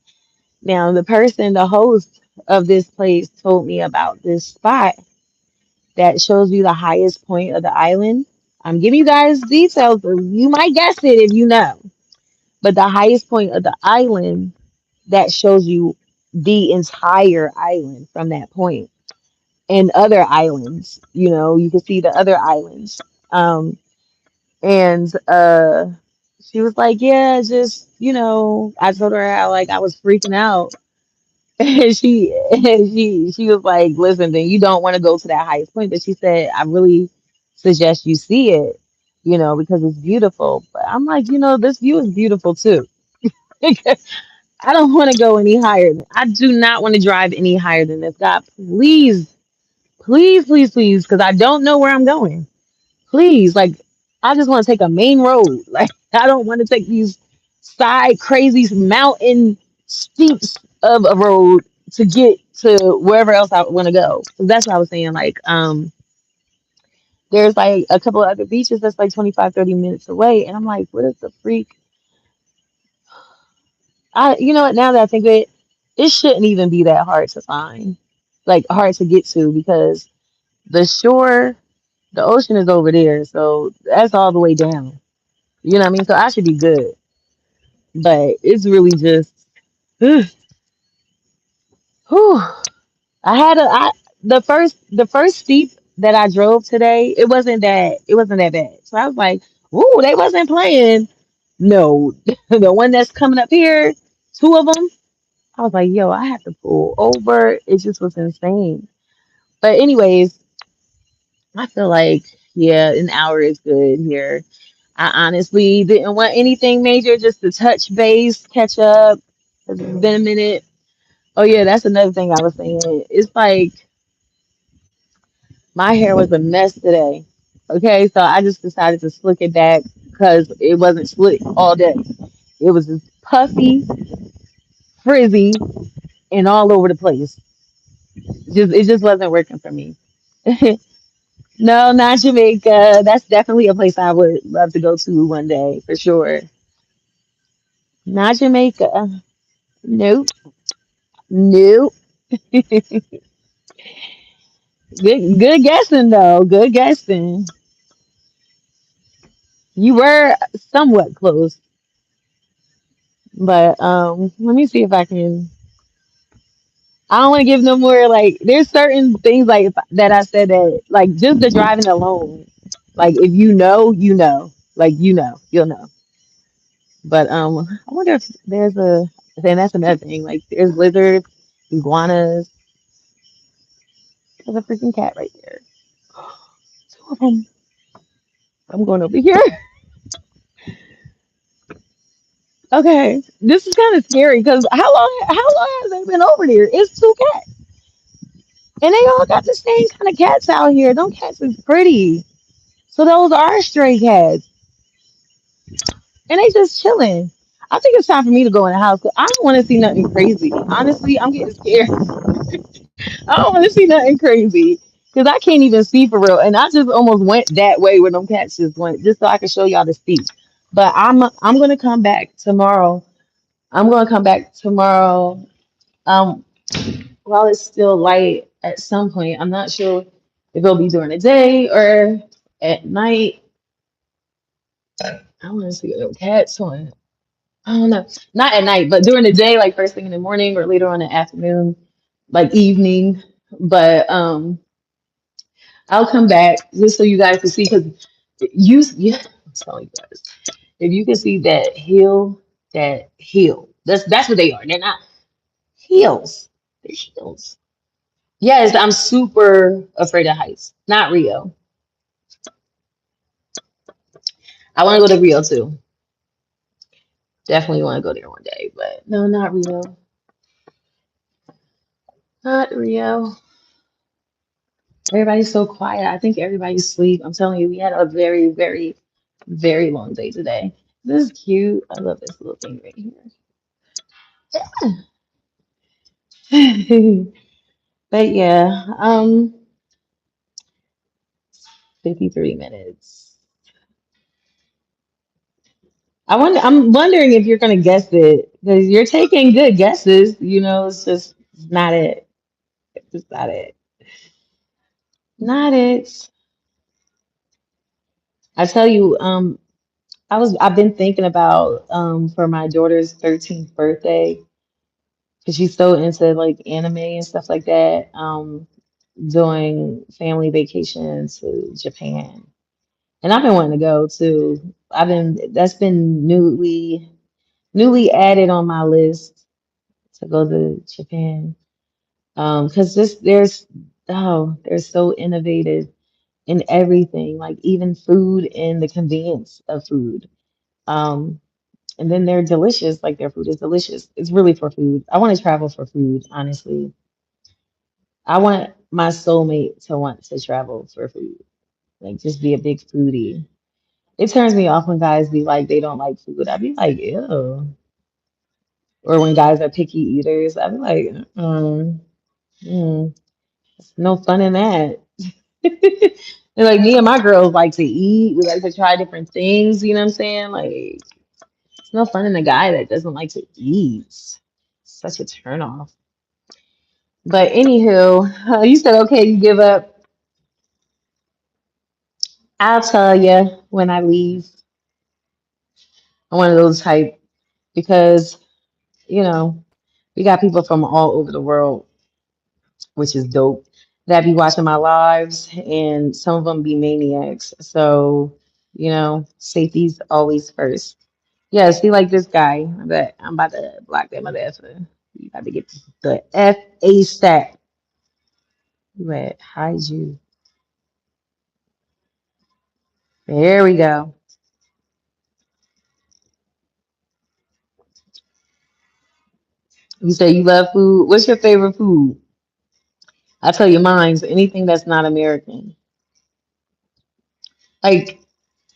Now, the host of this place told me about this spot that shows you the highest point of the island. I'm giving you guys details. So you might guess it if you know. But the highest point of the island that shows you the entire island from that point and other islands. You can see the other islands. And she was like, yeah, just, I told her how like I was freaking out. And she was like, listen, then you don't want to go to that highest point. But she said, I really suggest you see it, because it's beautiful. But I'm like, this view is beautiful too. I don't want to go any higher. I do not want to drive any higher than this. God, please, please, please, please, because I don't know where I'm going. Please, like, I just want to take a main road. Like, I don't want to take these side crazy mountain steeps of a road. to get to wherever else I want to go. So that's what I was saying. Like, there's like a couple of other beaches that's like 25, 30 minutes away. And I'm like, what is the freak? You know what, now that I think of it, it shouldn't even be that hard to find, like hard to get to because the shore, the ocean is over there. So that's all the way down. You know what I mean? So I should be good. But it's really just, whew, I had the first steep that I drove today, it wasn't that bad. So I was like, ooh, they wasn't playing. No, the one that's coming up here, two of them. I was like, yo, I have to pull over. It just was insane. But anyways, I feel like yeah, an hour is good here. I honestly didn't want anything major, just to touch base, catch up. 'Cause it's been a minute. Oh yeah, that's another thing I was saying. It's like my hair was a mess today. Okay, so I just decided to slick it back because it wasn't slick all day. It was just puffy, frizzy, and all over the place. It just wasn't working for me. No, not Jamaica. That's definitely a place I would love to go to one day for sure. Not Jamaica. Nope. Nope. Good guessing though. Good guessing. You were somewhat close, but let me see if I can. I don't want to give no more. Like, there's certain things like that I said that like just the driving alone. Like, if you know, you know. Like, you'll know. But I wonder if there's a. Then that's another thing. Like, there's lizards, iguanas. There's a freaking cat right there. Two of them. I'm going over here. Okay, this is kind of scary because how long has they been over there? It's two cats, and they all got the same kind of cats out here. Them cats is pretty. So those are stray cats, and they just chilling. I think it's time for me to go in the house 'cause I don't want to see nothing crazy. Honestly, I'm getting scared. I don't want to see nothing crazy because I can't even see for real. And I just almost went that way where them cats just went, just so I could show y'all the steep. But I'm gonna come back tomorrow. I'm gonna come back tomorrow. Um, while it's still light at some point. I'm not sure if it'll be during the day or at night. I want to see what them cats on. I don't know. Not at night, but during the day, like first thing in the morning or later on in the afternoon, like evening. But I'll come back just so you guys can see because yeah, I'm telling you guys, if you can see that hill, that's what they are. They're not hills. They're hills. Yes, I'm super afraid of heights. Not Rio. I want to go to Rio too. Definitely want to go there one day, but no, not Rio. Not Rio. Everybody's so quiet. I think everybody's asleep. I'm telling you, we had a very, very, very long day today. This is cute. I love this little thing right here. But yeah, 53 minutes. I'm wondering if you're gonna guess it because you're taking good guesses. It's just not it. It's just not it. Not it. I tell you, I've been thinking about for my daughter's 13th birthday because she's so into like anime and stuff like that. Doing family vacations to Japan, and I've been wanting to go too. That's been newly added on my list to go to Japan. Because this they're so innovative in everything, like even food and the convenience of food. Um, and then they're delicious, like their food is delicious. It's really for food. I want to travel for food, honestly. I want my soulmate to want to travel for food, like just be a big foodie. It turns me off when guys be like they don't like food. I'd be like, ew, Or when guys are picky eaters, I'd be like, mm, no fun in that. And like me and my girls like to eat. We like to try different things. You know what I'm saying? Like, it's no fun in a guy that doesn't like to eat. Such a turn off. But anywho, you said okay, you give up. I'll tell you when I leave. I'm one of those type because you know we got people from all over the world, which is dope. That be watching my lives, and some of them be maniacs. So safety's always first. Yeah, see, like this guy, but I'm about to block that mother effer. You about to get the F A stat. You at hide you. There we go. You say you love food. What's your favorite food? I tell you mine's anything that's not American. Like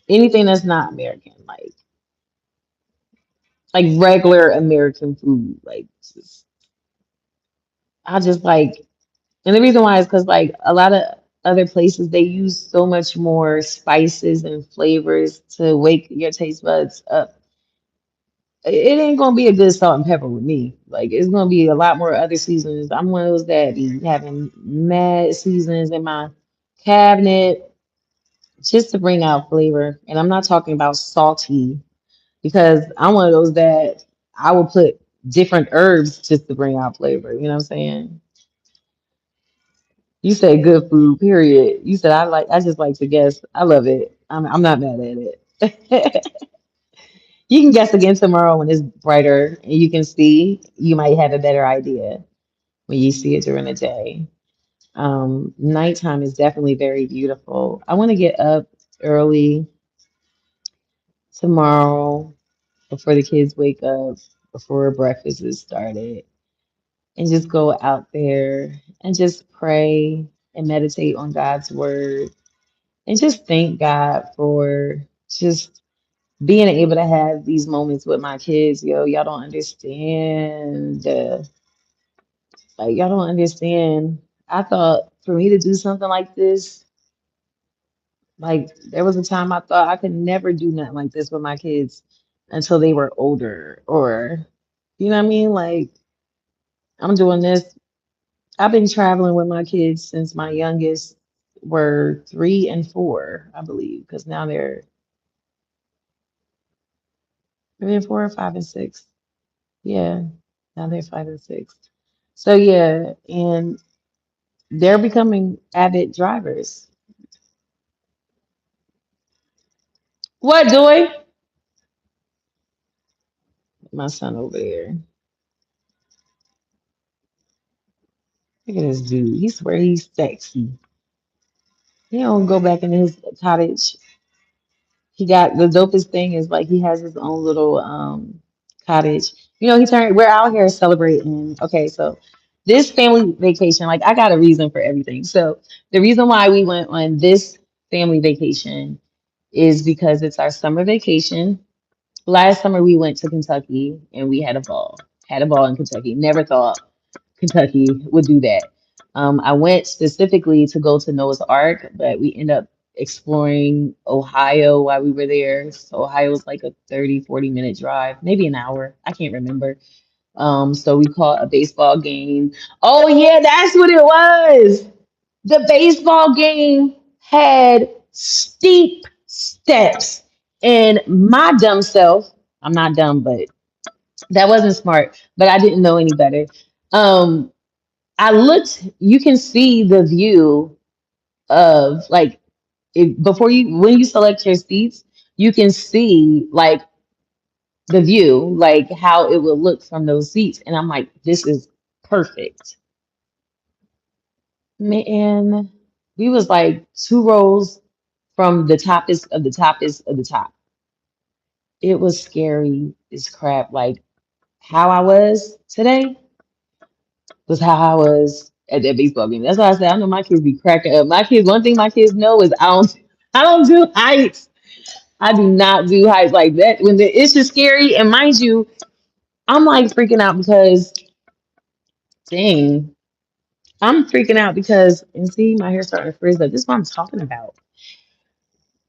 anything that's not American. Like regular American food. Like I just like, and the reason why is because like a lot of other places they use so much more spices and flavors to wake your taste buds up. It ain't gonna be a good salt and pepper with me. Like it's gonna be a lot more other seasons. I'm one of those that be having mad seasons in my cabinet just to bring out flavor. And I'm not talking about salty because I'm one of those that I will put different herbs just to bring out flavor. You know what I'm saying? You said good food, period. You said I just like to guess. I love it. I'm not mad at it. You can guess again tomorrow when it's brighter and you can see. You might have a better idea when you see it during the day. Nighttime is definitely very beautiful. I want to get up early tomorrow before the kids wake up, before breakfast is started, and just go out there and just pray and meditate on God's word and just thank God for just being able to have these moments with my kids. Yo, y'all don't understand. Like, y'all don't understand. I thought for me to do something like this, like, there was a time I thought I could never do nothing like this with my kids until they were older, or, you know what I mean? Like, I'm doing this. I've been traveling with my kids since my youngest were 3 and 4, I believe, because now they're 3 and 4, 5 and 6. Yeah, now they're 5 and 6. So yeah, and they're becoming avid drivers. What, Joy? My son over there. Look at this dude. He swear he's sexy. He don't go back into his cottage. He got the dopest thing is like he has his own little cottage. We're out here celebrating. Okay, so this family vacation, like I got a reason for everything. So the reason why we went on this family vacation is because it's our summer vacation. Last summer we went to Kentucky and we had a ball. Had a ball in Kentucky. Never thought Kentucky would do that. I went specifically to go to Noah's Ark, but we ended up exploring Ohio while we were there. So Ohio was like a 30, 40 minute drive, maybe an hour. I can't remember. So we caught a baseball game. Oh yeah, that's what it was. The baseball game had steep steps. And my dumb self, I'm not dumb, but that wasn't smart, but I didn't know any better. Um, you can see the view of like when you select your seats, you can see like the view, like how it will look from those seats. And I'm like, this is perfect. Man, we was like 2 rows from the toppest of the toppest of the top. It was scary as crap. Like how I was today was how I was at that baseball game. That's why I said I know my kids be cracking up. My kids, one thing my kids know is I don't do heights. I do not do heights like that. It's just scary. And mind you, I'm like freaking out because, dang, I'm freaking out because, and see, my hair starting to frizz up. This is what I'm talking about.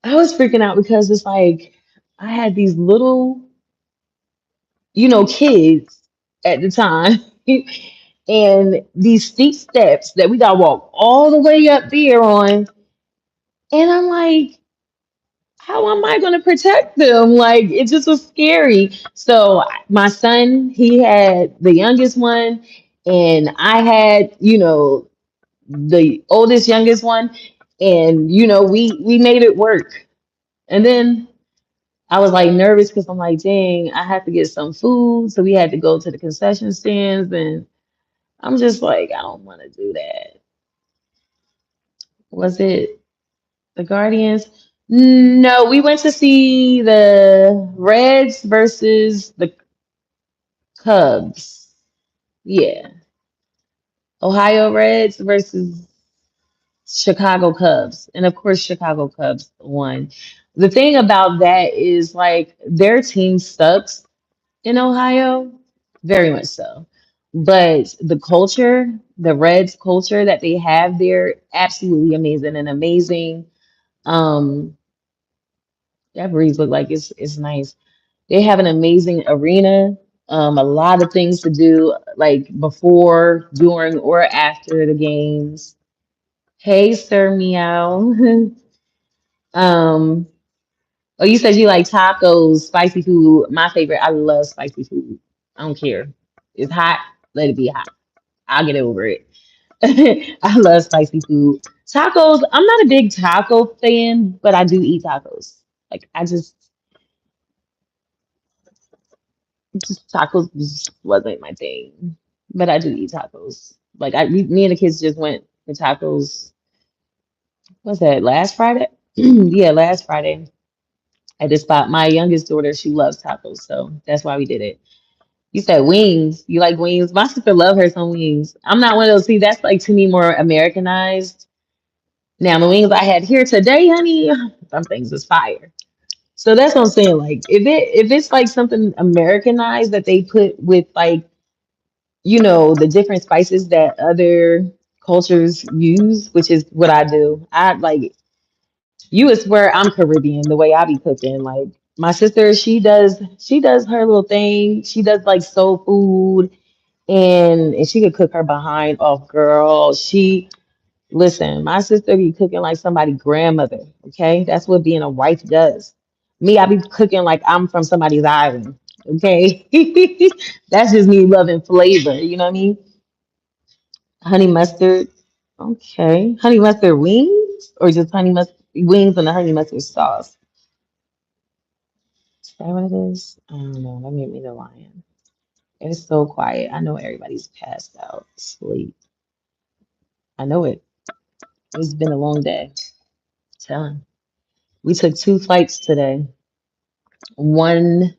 I was freaking out because it's like I had these little, kids at the time, and these steep steps that we gotta walk all the way up there on, and I'm like, how am I gonna protect them? Like, it just was scary. So my son, he had the youngest one, and I had, the oldest, youngest one, and we made it work. And then I was like nervous because I'm like, dang, I have to get some food. So we had to go to the concession stands, and I'm just like, I don't want to do that. Was it the Guardians? No, we went to see the Reds versus the Cubs. Yeah. Ohio Reds versus Chicago Cubs. And of course, Chicago Cubs won. The thing about that is like their team sucks in Ohio, very much so. But the culture, the Reds culture that they have there, absolutely amazing and amazing. Um, that breeze look like it's nice. They have an amazing arena, a lot of things to do, like before, during, or after the games. Hey, Sir Meow. Um, oh, you said you like tacos, spicy food. My favorite, I love spicy food. I don't care. It's hot, let it be hot. I'll get over it. I love spicy food. Tacos, I'm not a big taco fan, but I do eat tacos. Like I just tacos just wasn't my thing. But I do eat tacos. Like me and the kids just went for tacos. What's that? Last Friday? Yeah, last Friday at this spot. My youngest daughter, she loves tacos, so that's why we did it. You said wings. You like wings? My sister love her some wings. I'm not one of those. See, that's like to me more Americanized. Now the wings I had here today, honey, some things was fire. So that's what I'm saying. Like if it's like something Americanized that they put with like the different spices that other cultures use, which is what I do. I like you would swear I'm Caribbean the way I be cooking. Like my sister, she does her little thing. She does like soul food and she could cook her behind off, girl. Listen, my sister be cooking like somebody's grandmother. Okay, that's what being a wife does. Me, I be cooking like I'm from somebody's island. Okay, that's just me loving flavor. You know what I mean? Honey mustard. Okay. Honey mustard wings or just honey mustard wings and the honey mustard sauce? Is that what it is? I don't know. Let me meet the lion. It's so quiet. I know everybody's passed out, sleep. I know it. It's been a long day. Tell him. We took two flights today. One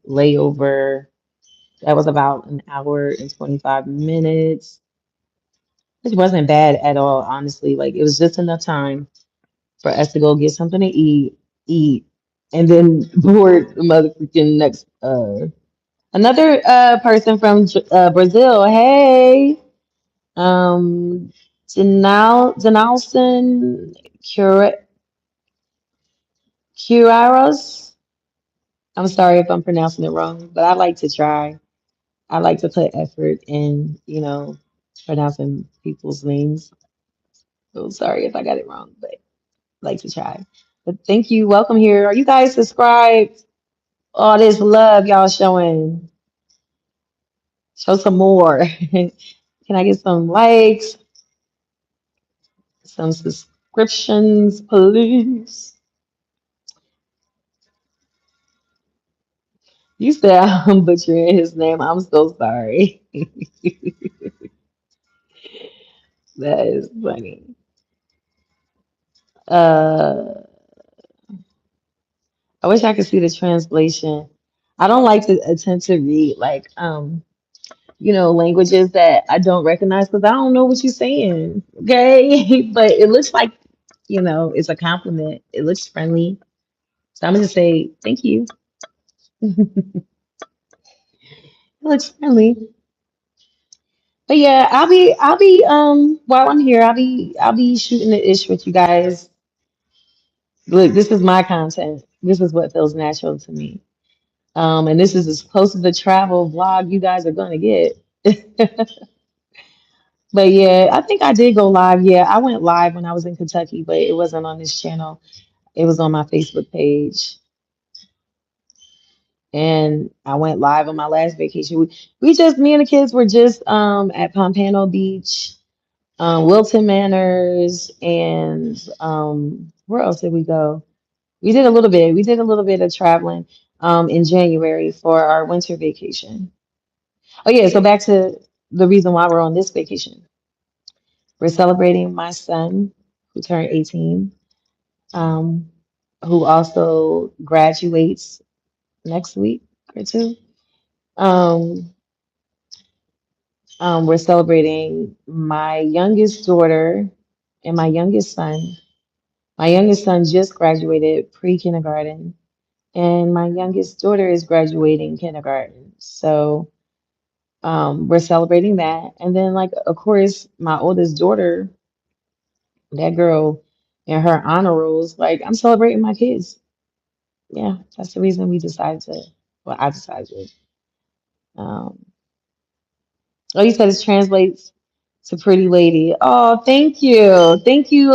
layover that was about an hour and 25 minutes. It wasn't bad at all, honestly. Like it was just enough time for us to go get something to eat, and then board the mother freaking next another person from Brazil. Hey, um, Janalson Curaros. I'm sorry if I'm pronouncing it wrong, but I like to try. I like to put effort in, pronouncing people's names. So sorry if I got it wrong, but I like to try. But thank you. Welcome here. Are you guys subscribed? All this love y'all showing. Show some more. Can I get some likes, some subscriptions, please? You said I'm butchering his name. I'm so sorry. That is funny. Uh, I wish I could see the translation. I don't like to attempt to read like languages that I don't recognize because I don't know what you're saying. Okay. But it looks like, it's a compliment. It looks friendly. So I'm gonna say thank you. It looks friendly. But yeah, while I'm here, I'll be shooting the ish with you guys. Look, this is my content. This is what feels natural to me. And this is as close as a travel vlog you guys are gonna get. But yeah, I think I did go live. Yeah, I went live when I was in Kentucky, but it wasn't on this channel. It was on my Facebook page. And I went live on my last vacation. Me and the kids were just at Pompano Beach, Wilton Manors, and where else did we go? We did a little bit. We did a little bit of traveling in January for our winter vacation. Oh yeah, so back to the reason why we're on this vacation. We're celebrating my son who turned 18, um, who also graduates next week or two. Um, we're celebrating my youngest daughter and my youngest son. My youngest son just graduated pre-kindergarten, and my youngest daughter is graduating kindergarten. So we're celebrating that. And then, like, of course, my oldest daughter, that girl, and her honor rolls, like, I'm celebrating my kids. Yeah, that's the reason we decided to, well, I decided to. Um, oh, you said it translates to pretty lady. Oh, thank you. Thank you,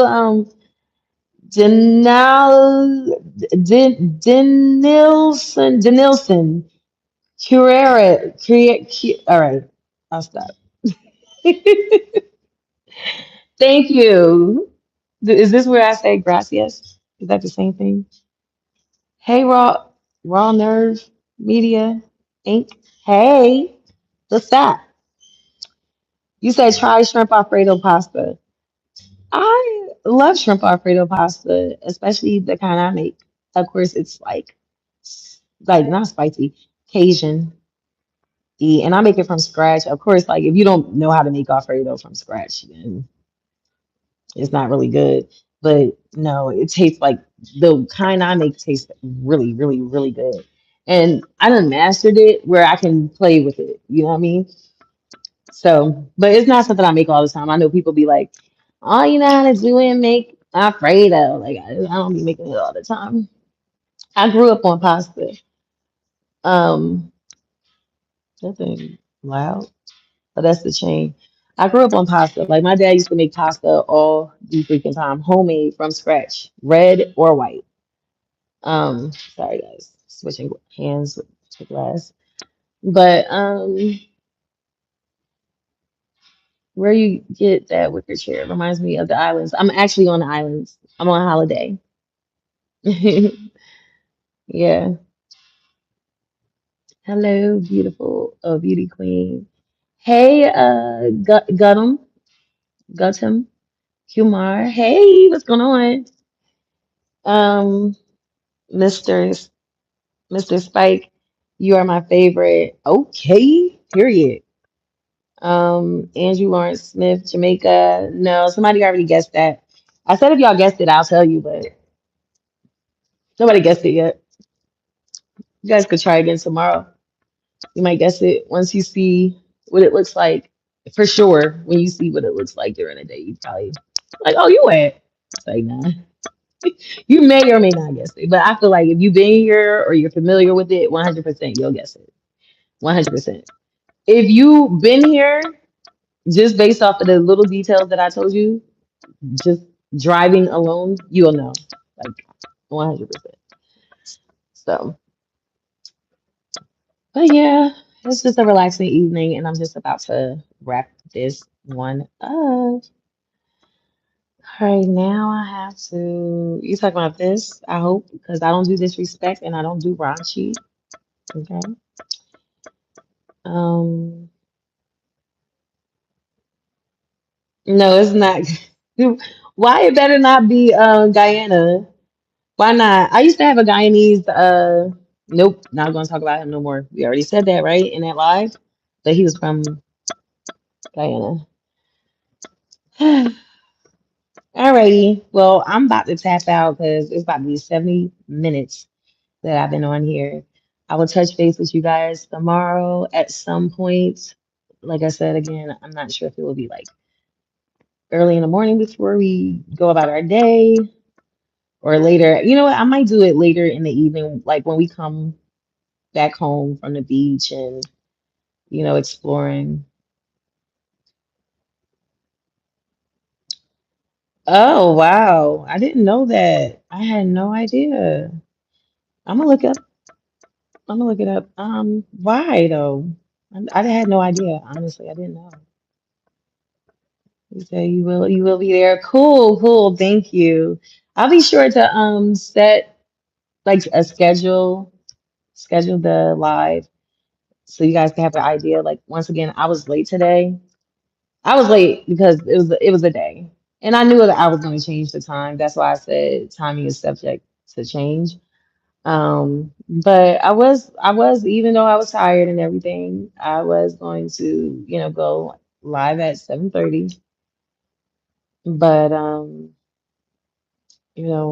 Denilson. All right, I'll stop. Thank you. Is this where I say gracias? Is that the same thing? Hey, Raw Nerve Media Inc. Hey, what's that? You said try shrimp Alfredo pasta. I love shrimp Alfredo pasta, especially the kind I make. Of course, it's like not spicy, Cajun. And I make it from scratch. Of course, like if you don't know how to make Alfredo from scratch, then it's not really good. But no, it tastes like the kind I make tastes really, really, really good. And I done mastered it where I can play with it. You know what I mean? So, but it's not something I make all the time. I know people be like, all you know how to do is make Alfredo. Like, I don't be making it all the time. I grew up on pasta. Um, Nothing loud, but that's the chain. I grew up on pasta. Like, my dad used to make pasta all the freaking time, homemade from scratch, red or white. Sorry guys, switching hands with the glass. But where you get that wicker chair reminds me of the islands. I'm actually on the islands. I'm on holiday. Yeah. Hello, beautiful, beauty queen. Hey, Gutum, Kumar. Hey, what's going on? Um, Mr. Mr. Spike, you are my favorite. Okay, period. Andrew Lawrence Smith, Jamaica. No, somebody already guessed that. I said if y'all guessed it, I'll tell you, but nobody guessed it yet. You guys could try again tomorrow. You might guess it once you see what it looks like. For sure, when you see what it looks like during the day, you probably like, oh, you went. It's like, nah. You may or may not guess it, but I feel like if you've been here or you're familiar with it, 100% you'll guess it. 100%. If you've been here, just based off of the little details that I told you, just driving alone, you'll know. Like 100%. So, but yeah, it's just a relaxing evening, and I'm just about to wrap this one up. All right, now I have to. You talking about this? I hope because I don't do disrespect and I don't do raunchy. Okay. Um, no, it's not. Why it better not be Guyana? Why not? I used to have a Guyanese. Nope, not gonna talk about him no more. We already said that, right, in that live, that he was from Guyana. Alrighty, well, I'm about to tap out because it's about to be 70 minutes that I've been on here. I will touch base with you guys tomorrow at some point. Like I said again, I'm not sure if it will be like early in the morning before we go about our day or later. You know what? I might do it later in the evening, like when we come back home from the beach and, exploring. Oh, wow. I didn't know that. I had no idea. I'm gonna look up. I'm gonna look it up. Why though? I had no idea. Honestly, I didn't know. You say you will be there. Cool, cool. Thank you. I'll be sure to set like a schedule the live so you guys can have an idea. Like once again, I was late today. I was late because it was a day, and I knew that I was going to change the time. That's why I said timing is subject to change. But I was even though I was tired and everything, I was going to go live at 7:30. But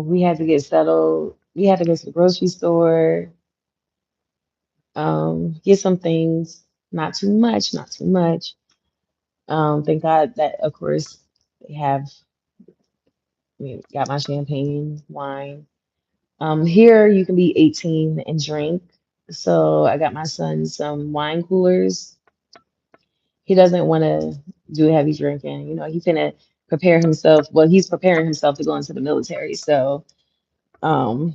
we had to get settled. We had to go to the grocery store, get some things. Not too much, not too much. Thank God that, of course, they have, got my champagne, wine. Here you can be 18 and drink. So I got my son some wine coolers. He doesn't want to do heavy drinking. He's gonna prepare himself. Well, he's preparing himself to go into the military. So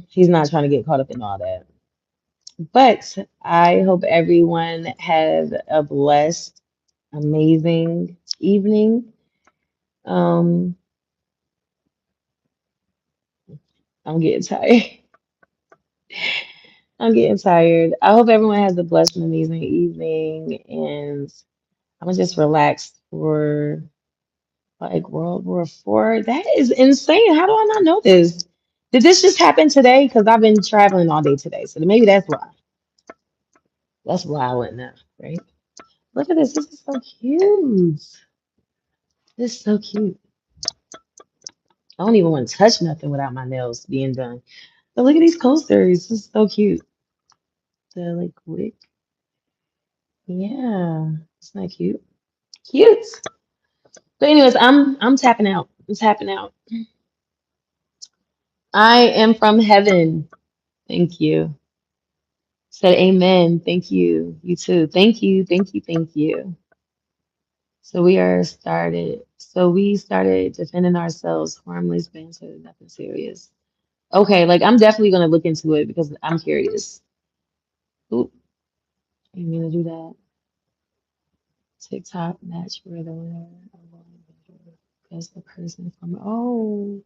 he's not trying to get caught up in all that. But I hope everyone have a blessed, amazing evening. Um, I'm getting tired. I'm getting tired. I hope everyone has a blessed and amazing evening. And I'm gonna just relax for like World War IV. That is insane. How do I not know this? Did this just happen today? Because I've been traveling all day today. So maybe that's why. That's why I wouldn't know, right? Look at this. This is so cute. This is so cute. I don't even want to touch nothing without my nails being done. But look at these coasters. This is so cute. The like wick. Yeah. Isn't that cute? Cute. But anyways, I'm tapping out. I'm tapping out. I am from heaven. Thank you. Said amen. Thank you. You too. Thank you. Thank you. Thank you. So we started defending ourselves, harmless banter, nothing serious. Okay, like I'm definitely gonna look into it because I'm curious. Oop, I didn't mean to do that. TikTok match where the winner because the person from ooh.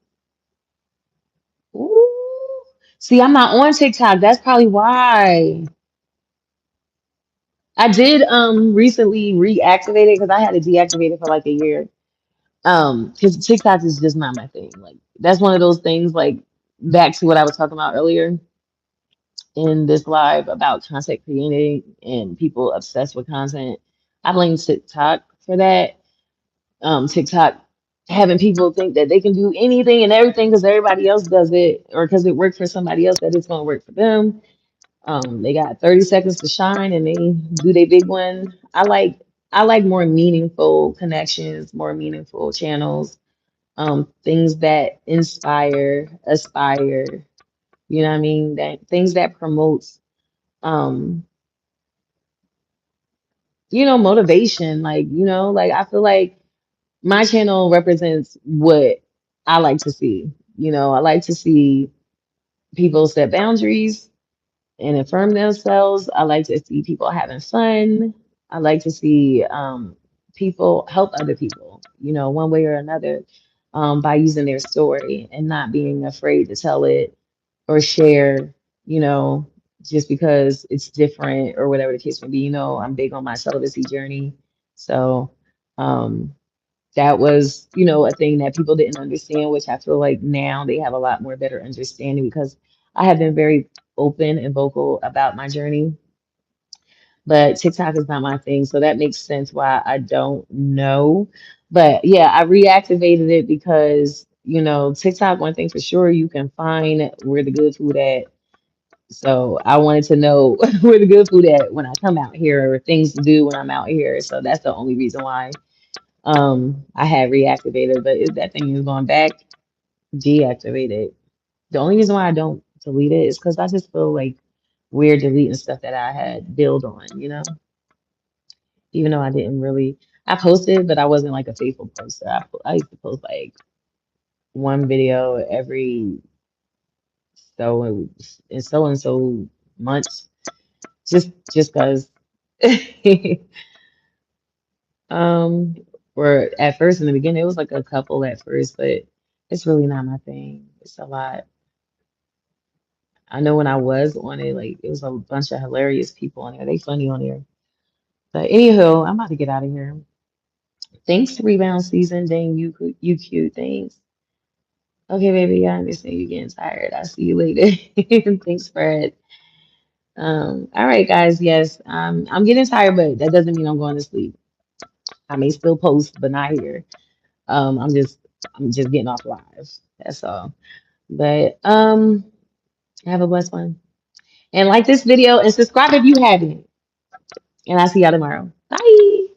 See, I'm not on TikTok. That's probably why. I did recently reactivate it because I had to deactivate it for like a year. Because TikTok is just not my thing. Like that's one of those things like back to what I was talking about earlier in this live about content creating and people obsessed with content. I blame TikTok for that. TikTok having people think that they can do anything and everything because everybody else does it or because it worked for somebody else that it's going to work for them. They got 30 seconds to shine and they do their big one. I like more meaningful connections, more meaningful channels, things that inspire, aspire, you know what I mean? That things that promotes um, motivation. Like I feel like my channel represents what I like to see. I like to see people set boundaries and affirm themselves. I like to see people having fun. I like to see people help other people, one way or another, by using their story and not being afraid to tell it or share, you know, just because it's different or whatever the case may be. I'm big on my celibacy journey. So um, that was, a thing that people didn't understand, which I feel like now they have a lot more better understanding because I have been very open and vocal about my journey. But TikTok is not my thing, so that makes sense why I don't know. But yeah, I reactivated it because, TikTok, one thing for sure, you can find where the good food at So I wanted to know where the good food at when I come out here, or things to do when I'm out here. So that's the only reason why I had reactivated. But if that thing is going back, deactivated. The only reason why I don't delete it is because I just feel like weird deleting stuff that I had build on. Even though I didn't really, I posted, but I wasn't like a faithful poster. I used to post like one video every so and so months, just because. Um, or at first in the beginning, it was like a couple at first, but it's really not my thing. It's a lot. I know when I was on it, like it was a bunch of hilarious people on there. They funny on there. But anywho, I'm about to get out of here. Thanks, rebound season. Dang, you cute. Thanks. Okay, baby, I understand you getting tired. I'll see you later. Thanks, Fred. All right, guys. Yes, I'm getting tired, but that doesn't mean I'm going to sleep. I may still post, but not here. Um, I'm just I'm just getting off live. That's all. But have a blessed one. And like this video and subscribe if you haven't. And I'll see y'all tomorrow. Bye.